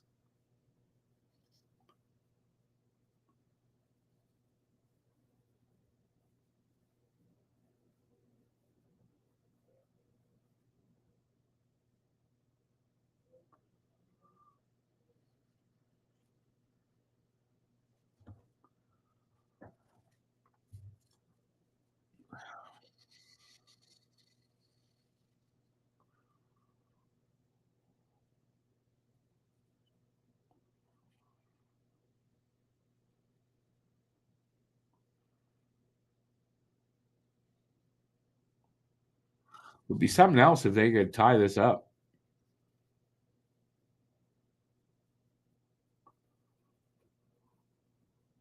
It would be something else if they could tie this up.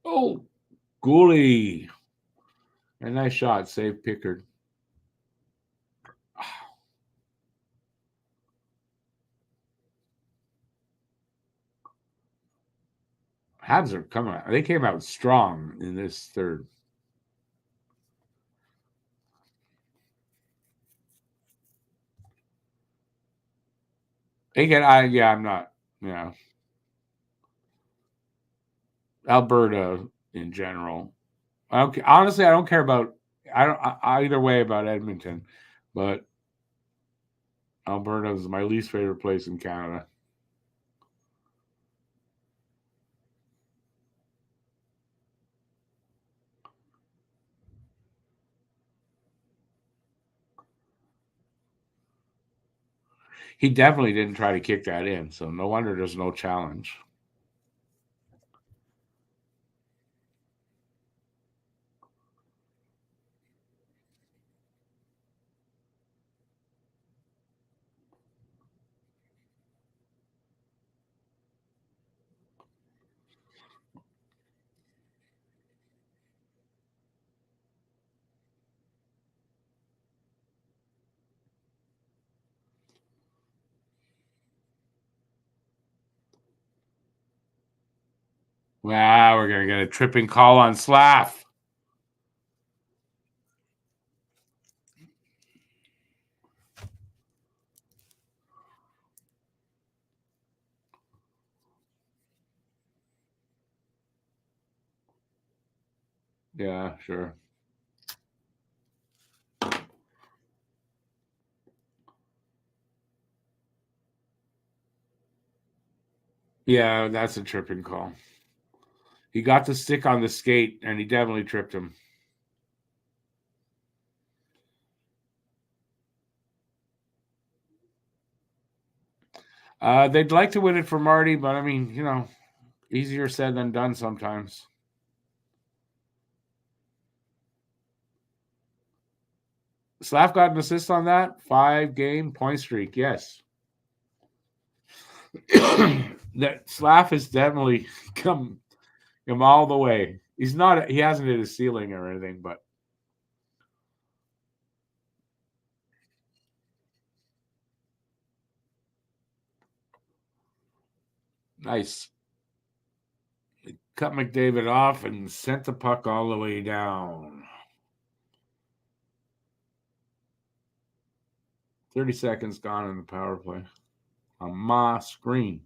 Oh, Gooley. A nice shot. Save Pickard. Habs are coming out. They came out strong in this third. Again, I'm not. Yeah. Alberta in general. Honestly, I don't care about either way about Edmonton, but Alberta is my least favorite place in Canada. He definitely didn't try to kick that in, so no wonder there's no challenge. Wow, we're going to get a tripping call on Slav. Yeah, sure. Yeah, that's a tripping call. He got the stick on the skate, and he definitely tripped him. They'd like to win it for Marty, but I mean, easier said than done sometimes. Slav got an assist on that 5-game point streak. Yes. That Slav has definitely come all the way. He hasn't hit his ceiling or anything, but nice. Cut McDavid off and sent the puck all the way down. 30 seconds gone in the power play. On my screen.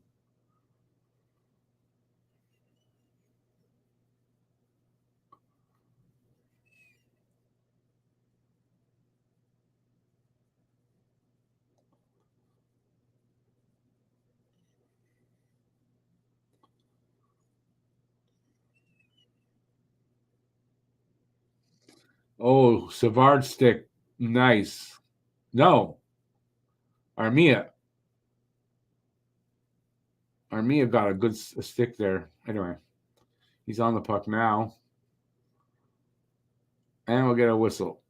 Oh, Savard stick. Nice. No. Armia got a good stick there. Anyway, he's on the puck now. And we'll get a whistle.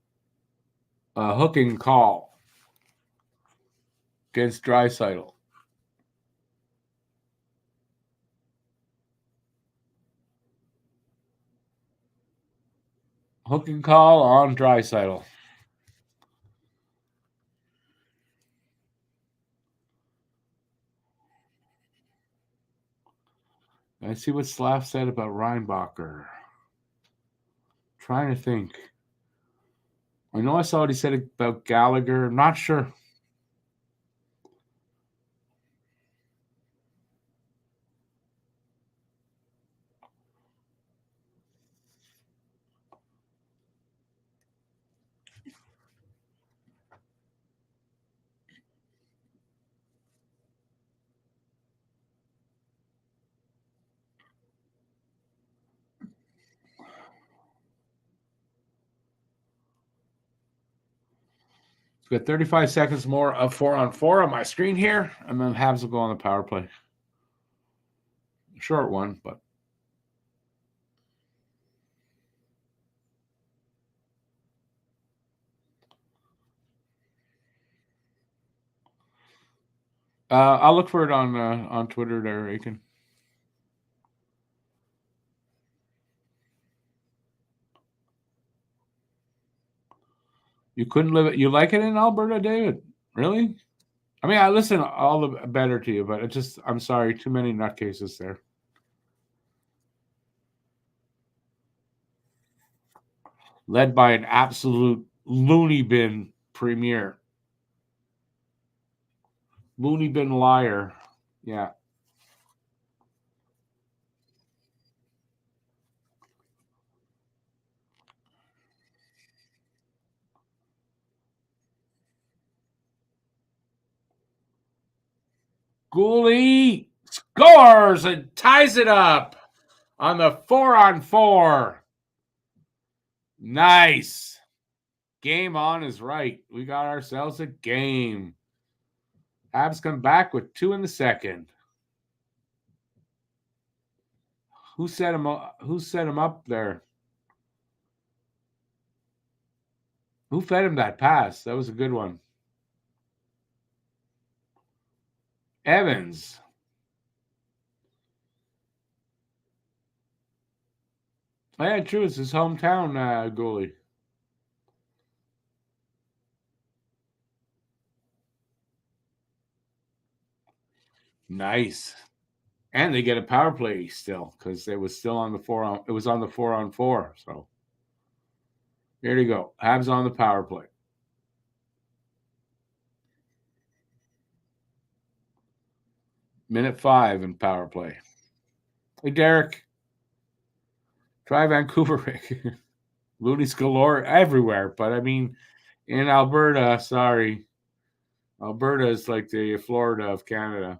Hooking call against Draisaitl. Hooking call on Draisaitl. I see what Slav said about Reinbacher. Trying to think. I know I saw what he said about Gallagher. I'm not sure. We've got 35 seconds more of 4-on-4 on my screen here, and then Habs will go on the power play. Short one, but I'll look for it on Twitter there, Aiken. You couldn't live it. You like it in Alberta, David? Really? I mean, I listen all the better to you, but I'm sorry, too many nutcases there. Led by an absolute loony bin premier. Loony bin liar. Yeah. Gooley scores and ties it up on the 4-on-4. Nice. Game on is right. We got ourselves a game. Habs come back with 2 in the second. Who set him up there? Who fed him that pass? That was a good one. Evans. Oh, yeah, true. It's his hometown goalie. Nice. And they get a power play still because it was still on the 4-on. It was on the 4-on-4. So here you go. Habs on the power play. Minute 5 in power play. Hey, Derek. Try Vancouver, Rick. Loonies galore everywhere. But I mean, in Alberta, sorry. Alberta is like the Florida of Canada.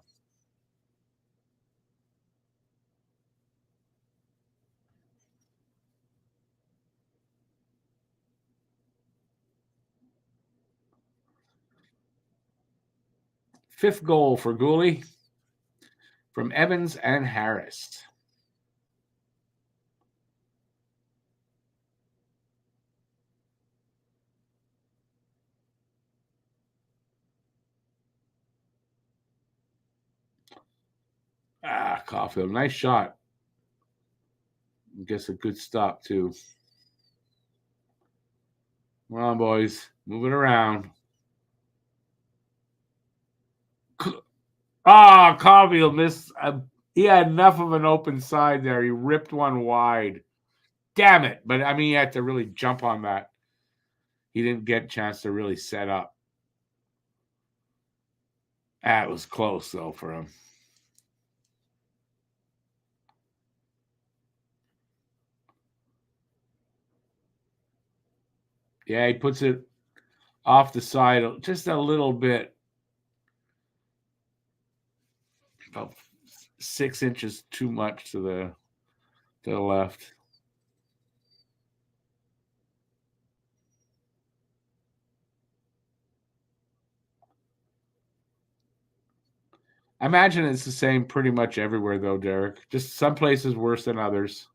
Fifth goal for Gooley from Evans and Harris. Caulfield, nice shot. I guess a good stop too. Come on, boys, move it around. Ah, Caulfield missed. He had enough of an open side there. He ripped one wide. Damn it! But I mean, he had to really jump on that. He didn't get a chance to really set up. That was close though for him. Yeah, he puts it off the side just a little bit, about 6 inches too much to the left. I imagine it's the same pretty much everywhere though, Derek. Just some places worse than others.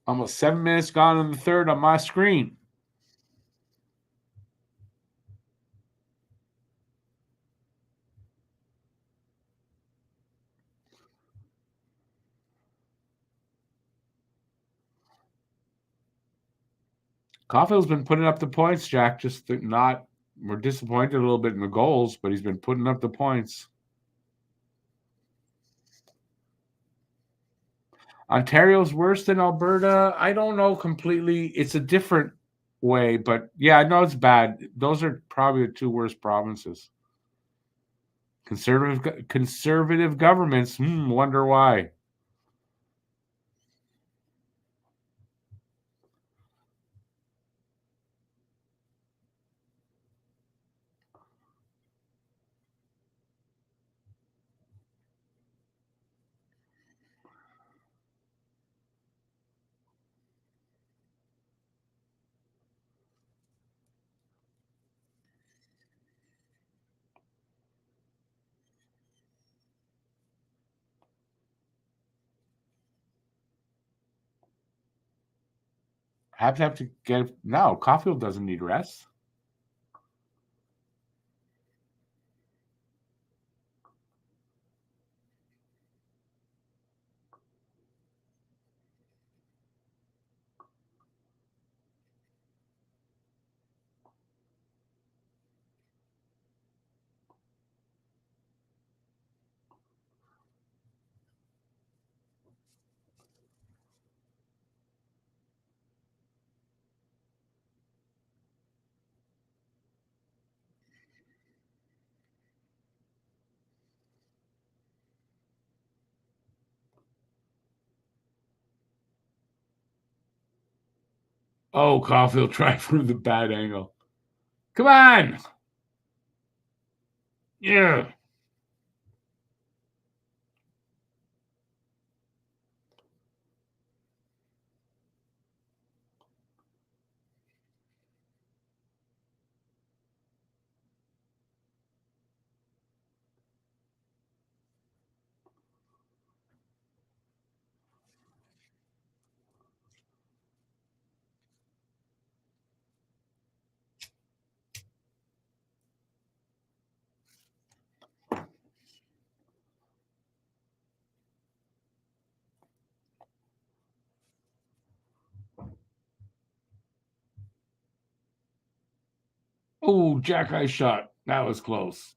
Almost 7 minutes gone in the third on my screen. Caulfield's been putting up the points, Jack. Just not. We're disappointed a little bit in the goals, but he's been putting up the points. Ontario's worse than Alberta. I don't know completely. It's a different way, but yeah, I know it's bad. Those are probably the two worst provinces. Conservative governments. Wonder why. Have to get no. Caulfield doesn't need rest. Oh, Caulfield tried from the bad angle. Come on. Yeah. Oh, Jack eye shot. That was close.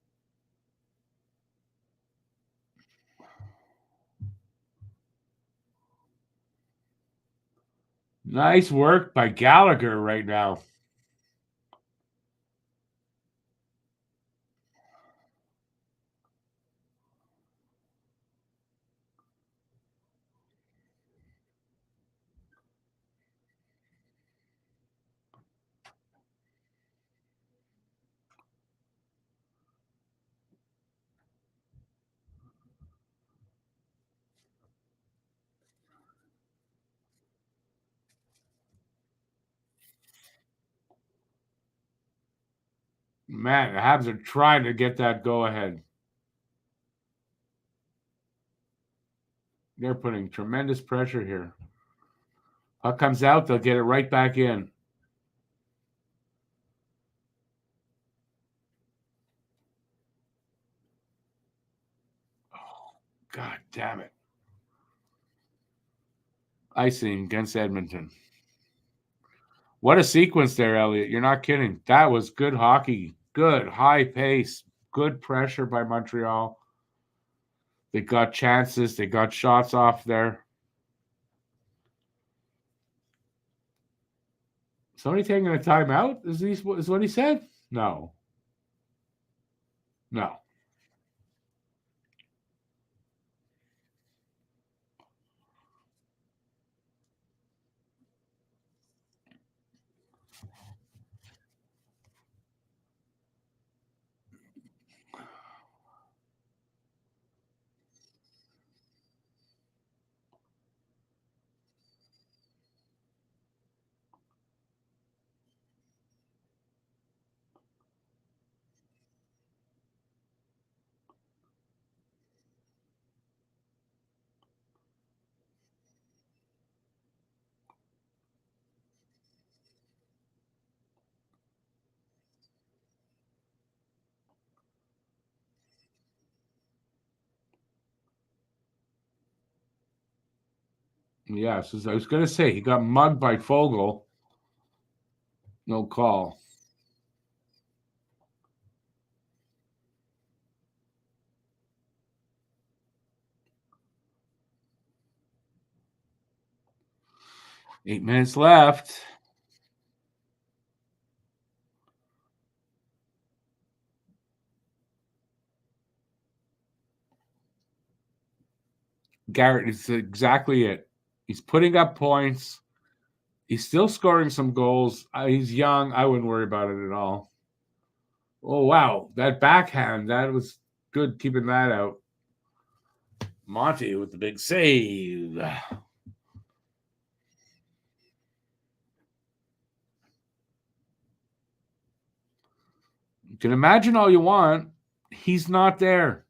Nice work by Gallagher right now. Man, the Habs are trying to get that go ahead. They're putting tremendous pressure here. Puck comes out, they'll get it right back in. Oh, God damn it. Icing against Edmonton. What a sequence there, Elliot. You're not kidding. That was good hockey. Good high pace. Good pressure by Montreal. They got chances. They got shots off there. Somebody taking a timeout? Is what he said? No. No. Yeah, so I was going to say he got mugged by Fogle. No call. Eight minutes left. Garrett is exactly it. He's putting up points. He's still scoring some goals. He's young. I wouldn't worry about it at all. Oh, wow. That backhand, that was good keeping that out. Monty with the big save. You can imagine all you want. He's not there.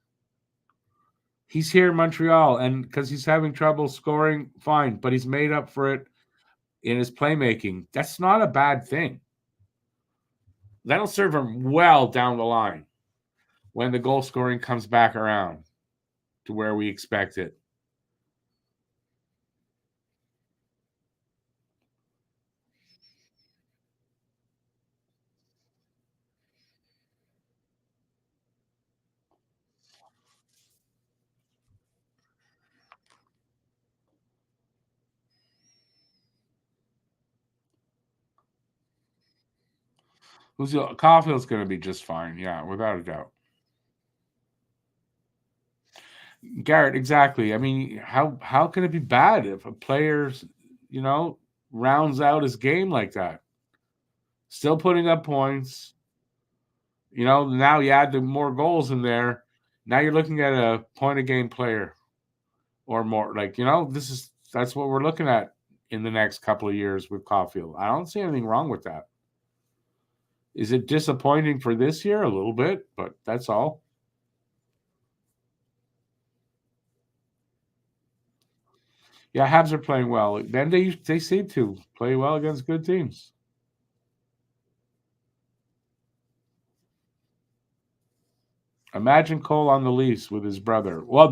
He's here in Montreal, and because he's having trouble scoring, fine, but he's made up for it in his playmaking. That's not a bad thing. That'll serve him well down the line when the goal scoring comes back around to where we expect it. Caulfield's going to be just fine. Yeah, without a doubt. Garrett, exactly. I mean, how can it be bad if a player's, you know, rounds out his game like that? Still putting up points. You know, now you add the more goals in there. Now you're looking at a point a game player or more. Like, that's what we're looking at in the next couple of years with Caulfield. I don't see anything wrong with that. Is it disappointing for this year? A little bit, but that's all. Yeah, Habs are playing well. Then they seem to play well against good teams. Imagine Cole on the Leafs with his brother. Well,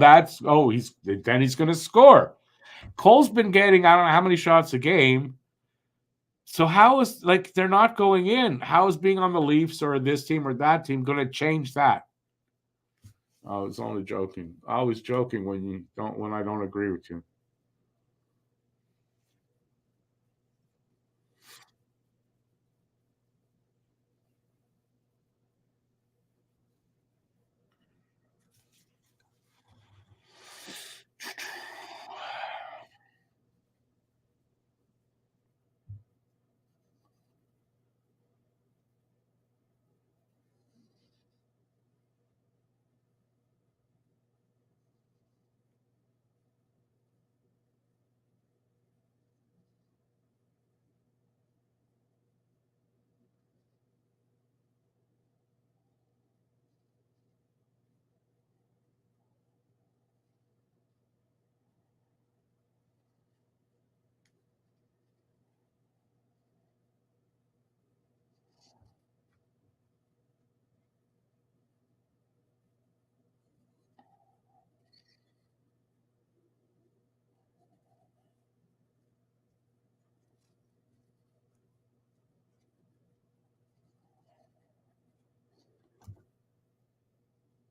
he's going to score. Cole's been getting I don't know how many shots a game. So how is they're not going in? How is being on the Leafs or this team or that team going to change that? I was only joking. Always joking when I don't agree with you.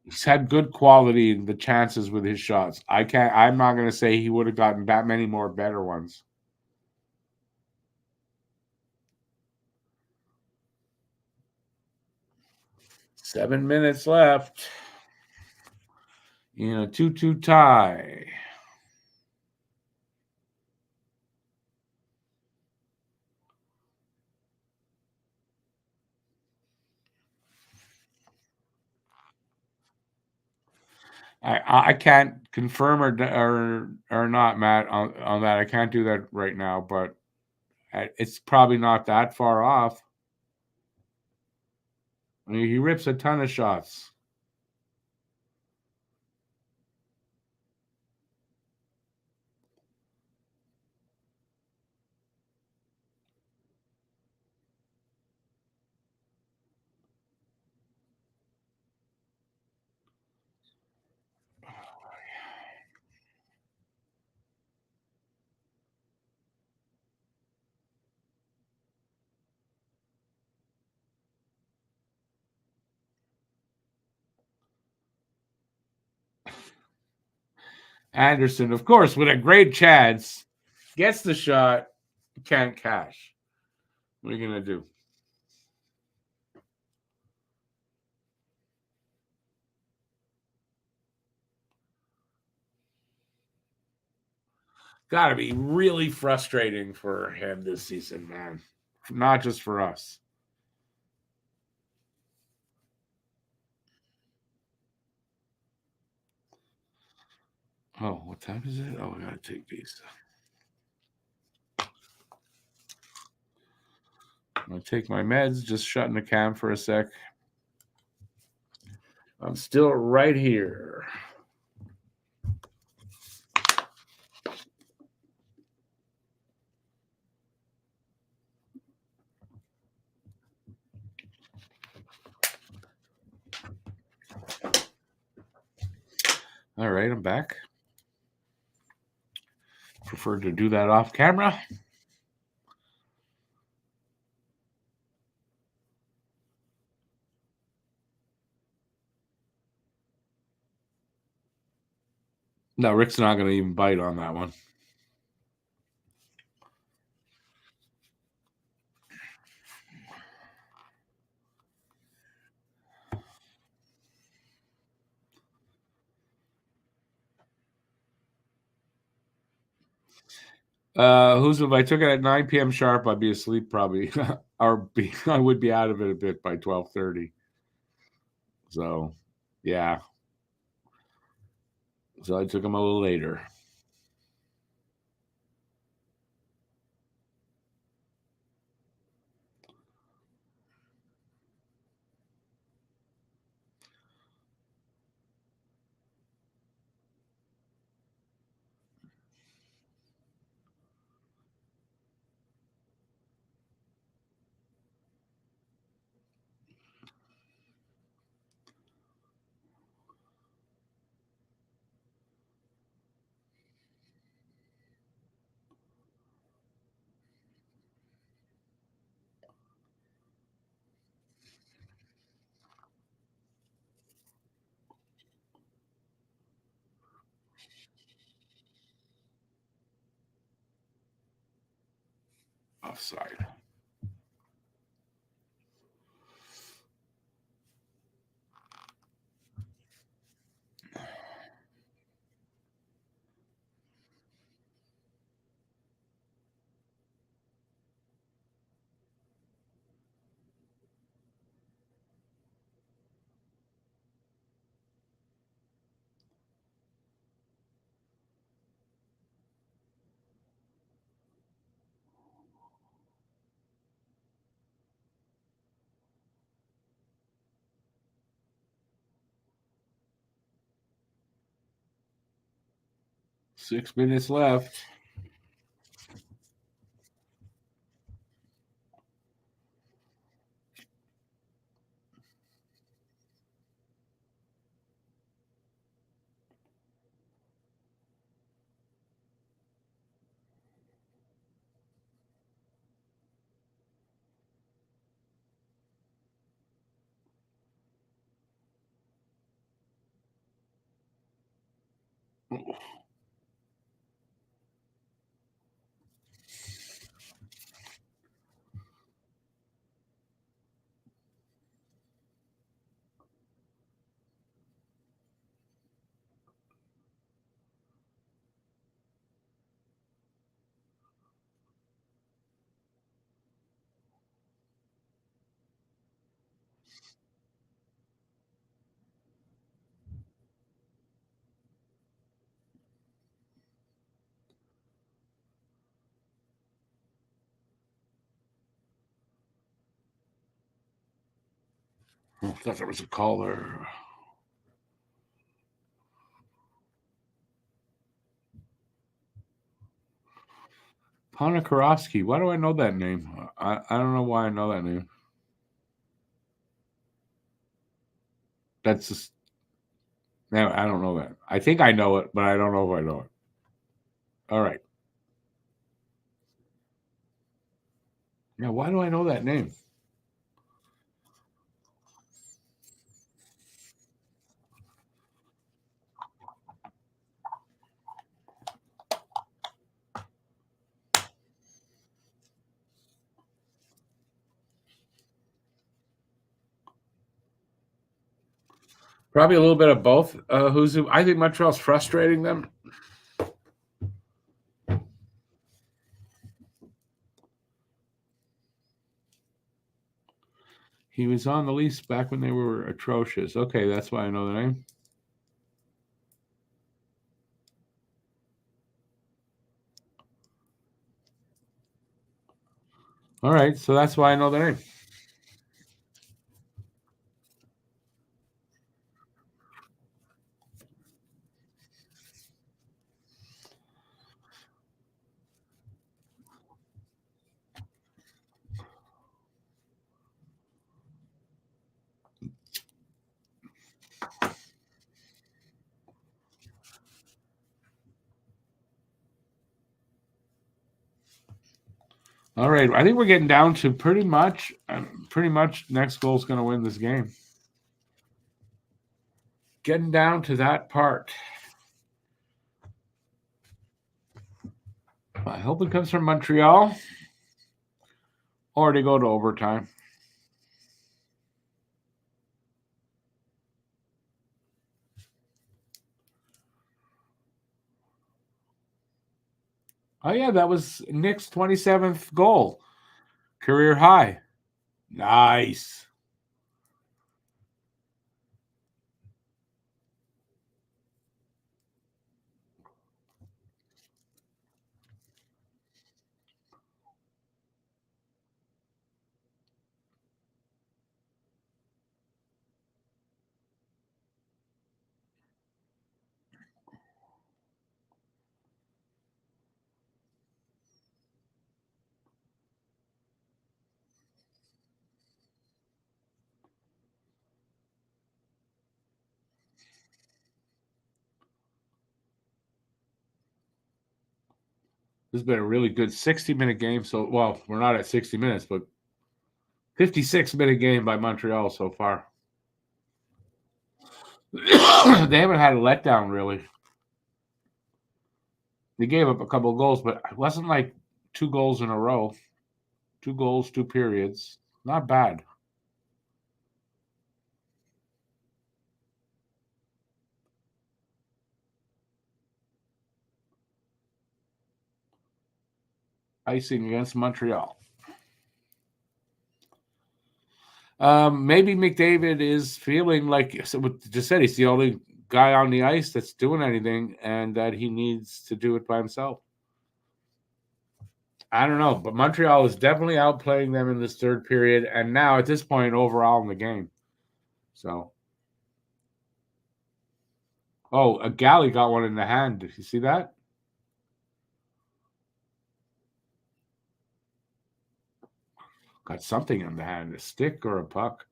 He's had good quality in the chances with his shots. I'm not going to say he would have gotten that many more better ones. Seven minutes left in a 2-2 tie. I can't confirm or not, Matt, on that. I can't do that right now, but it's probably not that far off. I mean, he rips a ton of shots. Anderson, of course, with a great chance, gets the shot, can't cash. What are you going to do? Got to be really frustrating for him this season, man. Not just for us. Oh, what time is it? Oh, I got to take these. I'm going to take my meds, just shutting the cam for a sec. I'm still right here. All right, I'm back. Prefer to do that off camera. No, Rick's not going to even bite on that one. Who's if I took it at 9 p.m. sharp, I'd be asleep probably, I would be out of it a bit by 12:30. So, yeah. So I took him a little later. Offside. Six minutes left. I thought there was a caller. Ponikarovsky. Why do I know that name? I don't know why I know that name. That's just. No, I don't know that. I think I know it, but I don't know if I know it. All right. Now, why do I know that name? Probably a little bit of both. Who's who? I think Montreal's frustrating them. He was on the Leafs back when they were atrocious. Okay, that's why I know the name. All right, so that's why I know the name. All right, I think we're getting down to pretty much next goal's going to win this game. Getting down to that part. I hope it comes from Montreal or to go to overtime. Oh, yeah, that was Nick's 27th goal. Career high. Nice. This has been a really good 60-minute game. So, well, we're not at 60 minutes, but 56-minute game by Montreal so far. They haven't had a letdown, really. They gave up a couple of goals, but it wasn't like 2 goals in a row. 2 goals, 2 periods. Not bad. Icing against Montreal. Maybe McDavid is feeling like just said he's the only guy on the ice that's doing anything, and that he needs to do it by himself. I don't know, but Montreal is definitely outplaying them in this third period, and now at this point overall in the game. So, a Galley got one in the hand. Did you see that? Got something in the hand, a stick or a puck.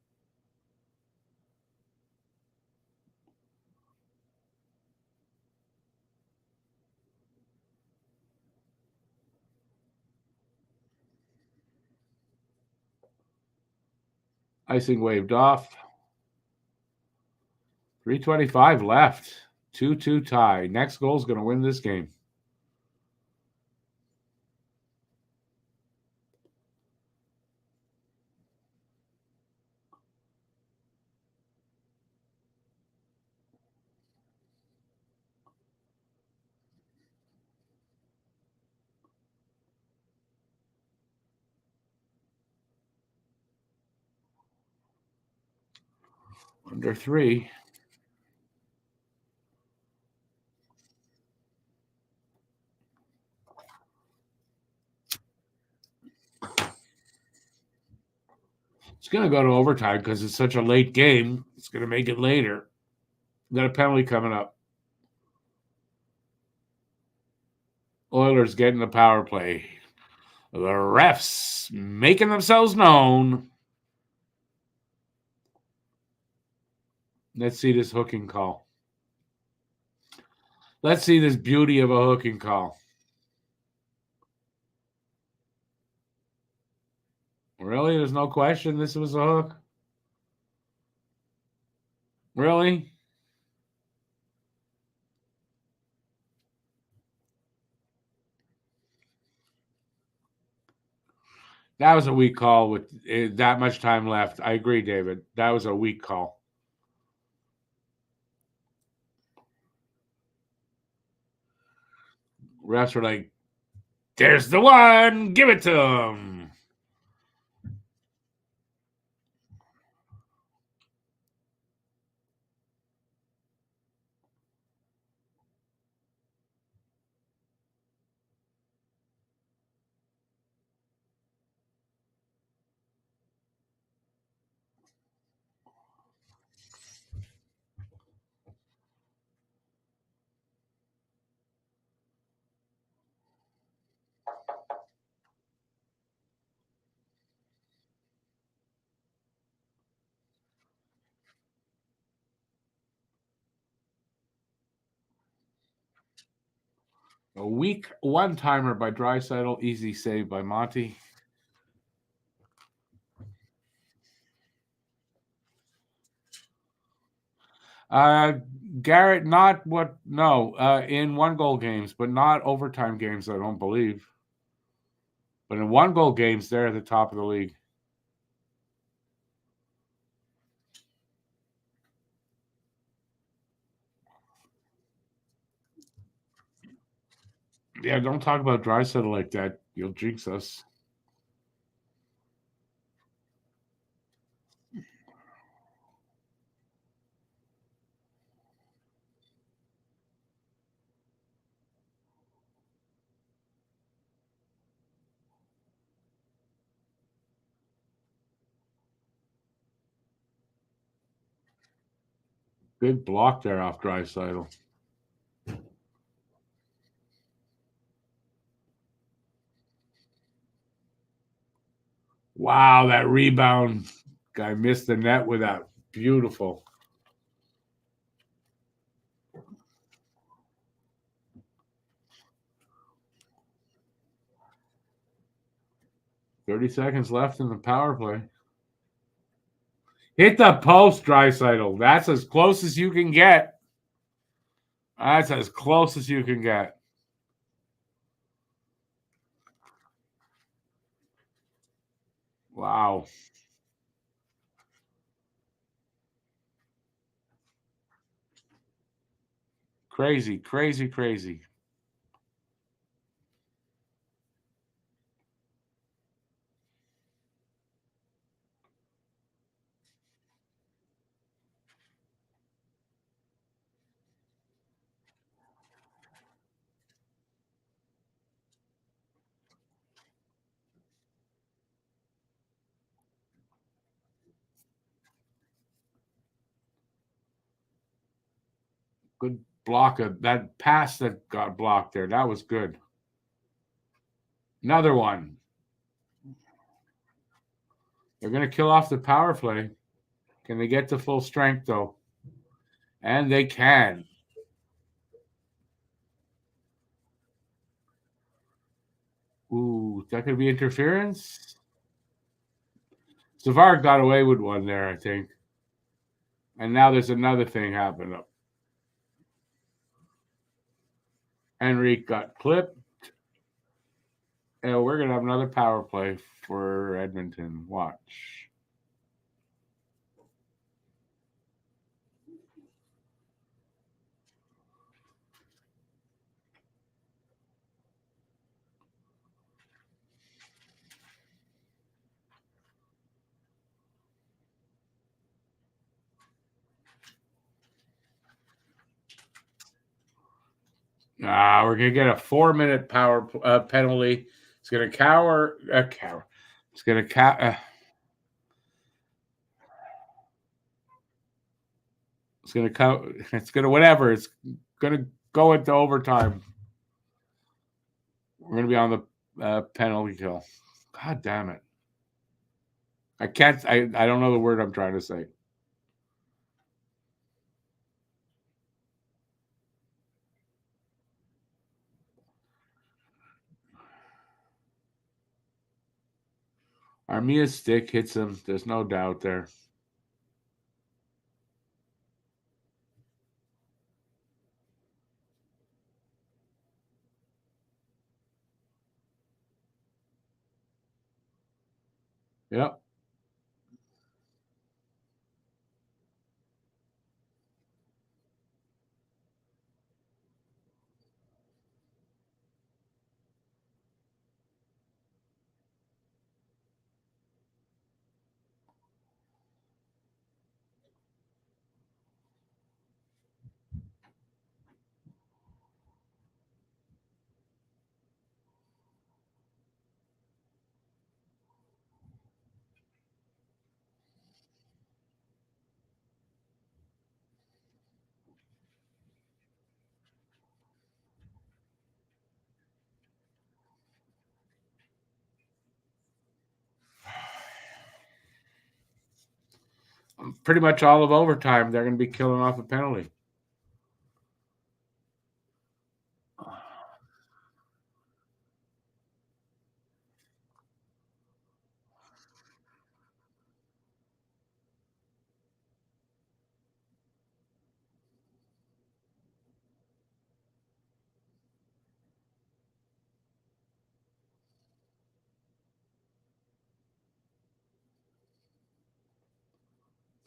Icing waved off. 3:25 left. 2-2 tie. Next goal is going to win this game. Under 3. It's going to go to overtime because it's such a late game. It's going to make it later. Got a penalty coming up. Oilers getting the power play. The refs making themselves known. Let's see this hooking call. Let's see this beauty of a hooking call. Really? There's no question this was a hook? Really? That was a weak call with that much time left. I agree, David. That was a weak call. Refs were like, there's the one. Give it to him. A weak one-timer by Draisaitl. Easy save by Monty. Garrett, in one-goal games, but not overtime games, I don't believe. But in one-goal games, they're at the top of the league. Yeah, don't talk about Draisaitl like that. You'll jinx us. Good block there off Draisaitl. Wow, that rebound. Guy missed the net with that. Beautiful. $30 left in the power play. Hit the post, Draisaitl. That's as close as you can get. That's as close as you can get. Wow. Crazy, crazy, crazy. Good block of that pass that got blocked there. That was good. Another one. They're going to kill off the power play. Can they get to full strength, though? And they can. Ooh, that could be interference. Savard got away with one there, I think. And now there's another thing happening. Henrique got clipped. And we're going to have another power play for Edmonton. Watch. We're going to get a 4-minute power penalty. It's going to cower. It's going to it's going to it's going to whatever. It's going to go into overtime. We're going to be on the penalty kill. God damn it. I can't. I don't know the word I'm trying to say. Armia's stick hits him. There's no doubt there. Yep. Pretty much all of overtime, they're going to be killing off a penalty.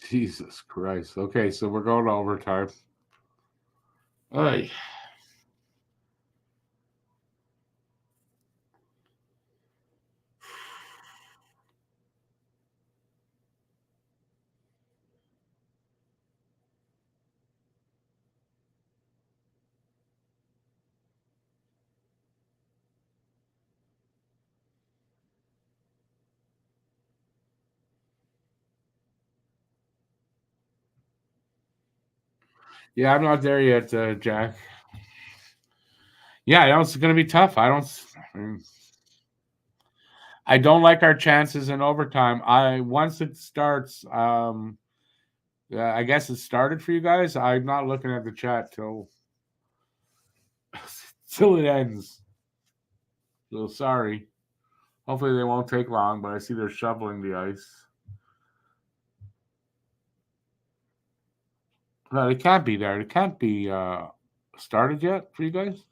Jesus Christ. Okay, so we're going to overtime. Ay. Yeah, I'm not there yet, Jack. Yeah, I know it's going to be tough. I don't like our chances in overtime. Once it starts, yeah, I guess it started for you guys. I'm not looking at the chat till it ends. So sorry. Hopefully they won't take long, but I see they're shoveling the ice. No, they can't be there. It can't be started yet for you guys.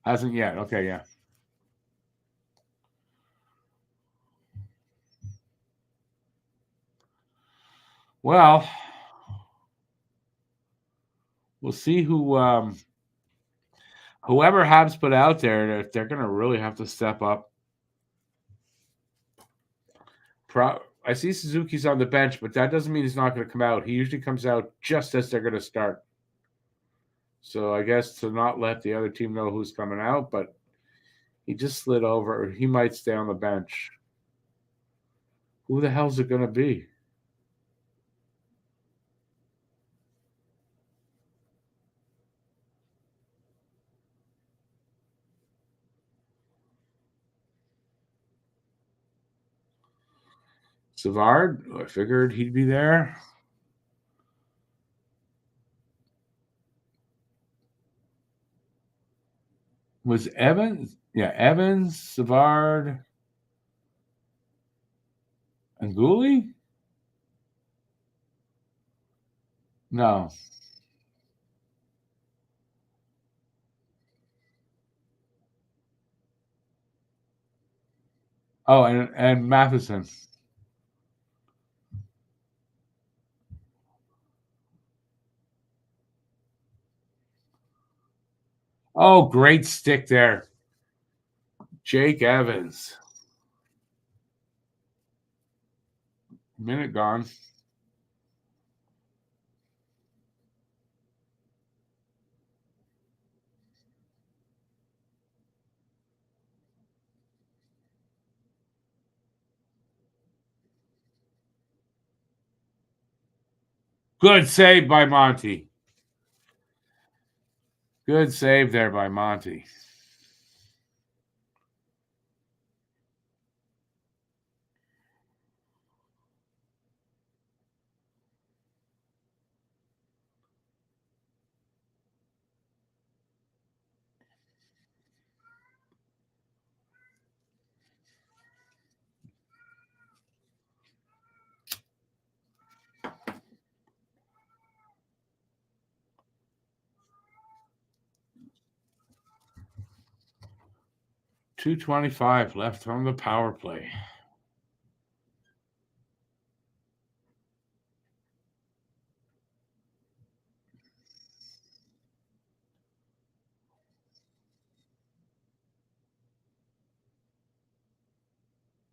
Hasn't yet. Okay, yeah. Well, we'll see whoever Habs put out there. They're going to really have to step up. I see Suzuki's on the bench, but that doesn't mean he's not going to come out. He usually comes out just as they're going to start. So I guess to not let the other team know who's coming out, but he just slid over. He might stay on the bench. Who the hell's it going to be? Savard? I figured he'd be there. Was Evans? Yeah, Evans, Savard, and Gooley? No. Oh, and Matheson. Oh, great stick there. Jake Evans. Minute gone. Good save by Monty. Good save there by Monty. .225 left on the power play.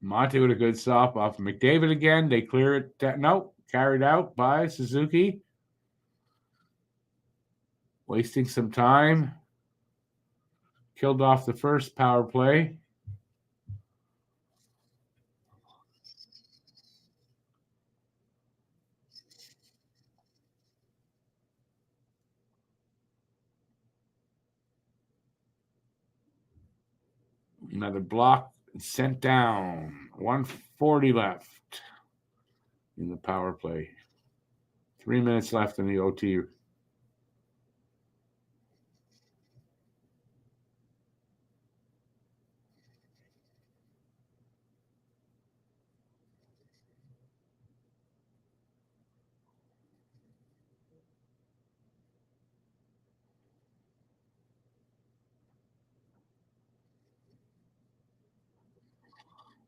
Monty with a good stop off McDavid again. They clear it. Nope. Carried out by Suzuki. Wasting some time. Killed off the first power play. Another block sent down. 140 left in the power play. 3 minutes left in the OT.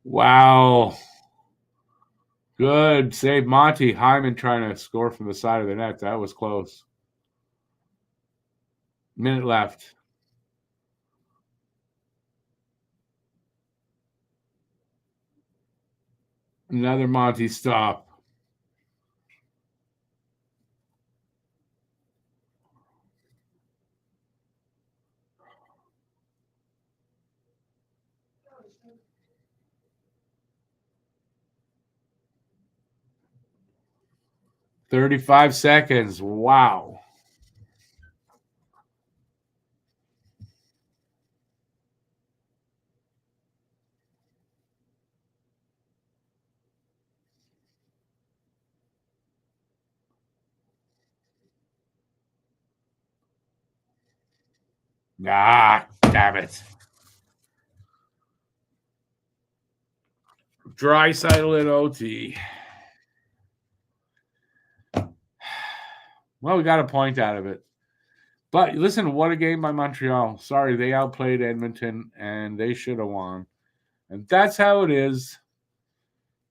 Wow. Good save, Monty. Hyman trying to score from the side of the net. That was close. Minute left. Another Monty stop. .35 seconds. Wow. Ah, damn it. Draisaitl in OT. Well, we got a point out of it. But listen, what a game by Montreal. Sorry, they outplayed Edmonton, and they should have won. And that's how it is.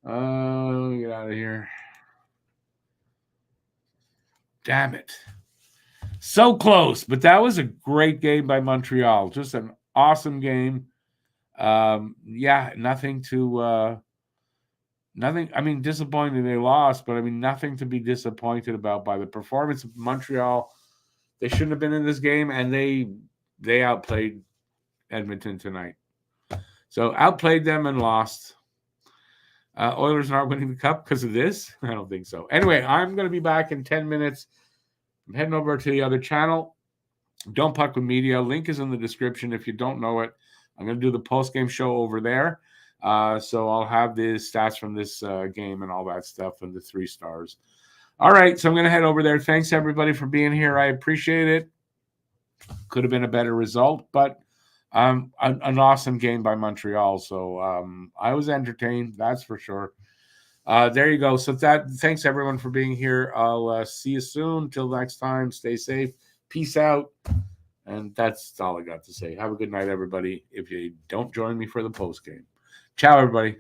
Get out of here. Damn it. So close, but that was a great game by Montreal. Just an awesome game. Nothing to nothing. I mean, disappointing they lost, but I mean, nothing to be disappointed about by the performance of Montreal. They shouldn't have been in this game, and they outplayed Edmonton tonight. So outplayed them and lost. Oilers aren't winning the cup because of this? I don't think so. Anyway, I'm going to be back in 10 minutes. I'm heading over to the other channel. Don't Puck with Media. Link is in the description if you don't know it. I'm going to do the post-game show over there. So I'll have the stats from this game and all that stuff and the 3 stars. All right, so I'm going to head over there. Thanks, everybody, for being here. I appreciate it. Could have been a better result, but an awesome game by Montreal. So I was entertained, that's for sure. There you go. So thanks, everyone, for being here. I'll see you soon. Till next time, stay safe. Peace out. And that's all I got to say. Have a good night, everybody, if you don't join me for the post game. Ciao, everybody.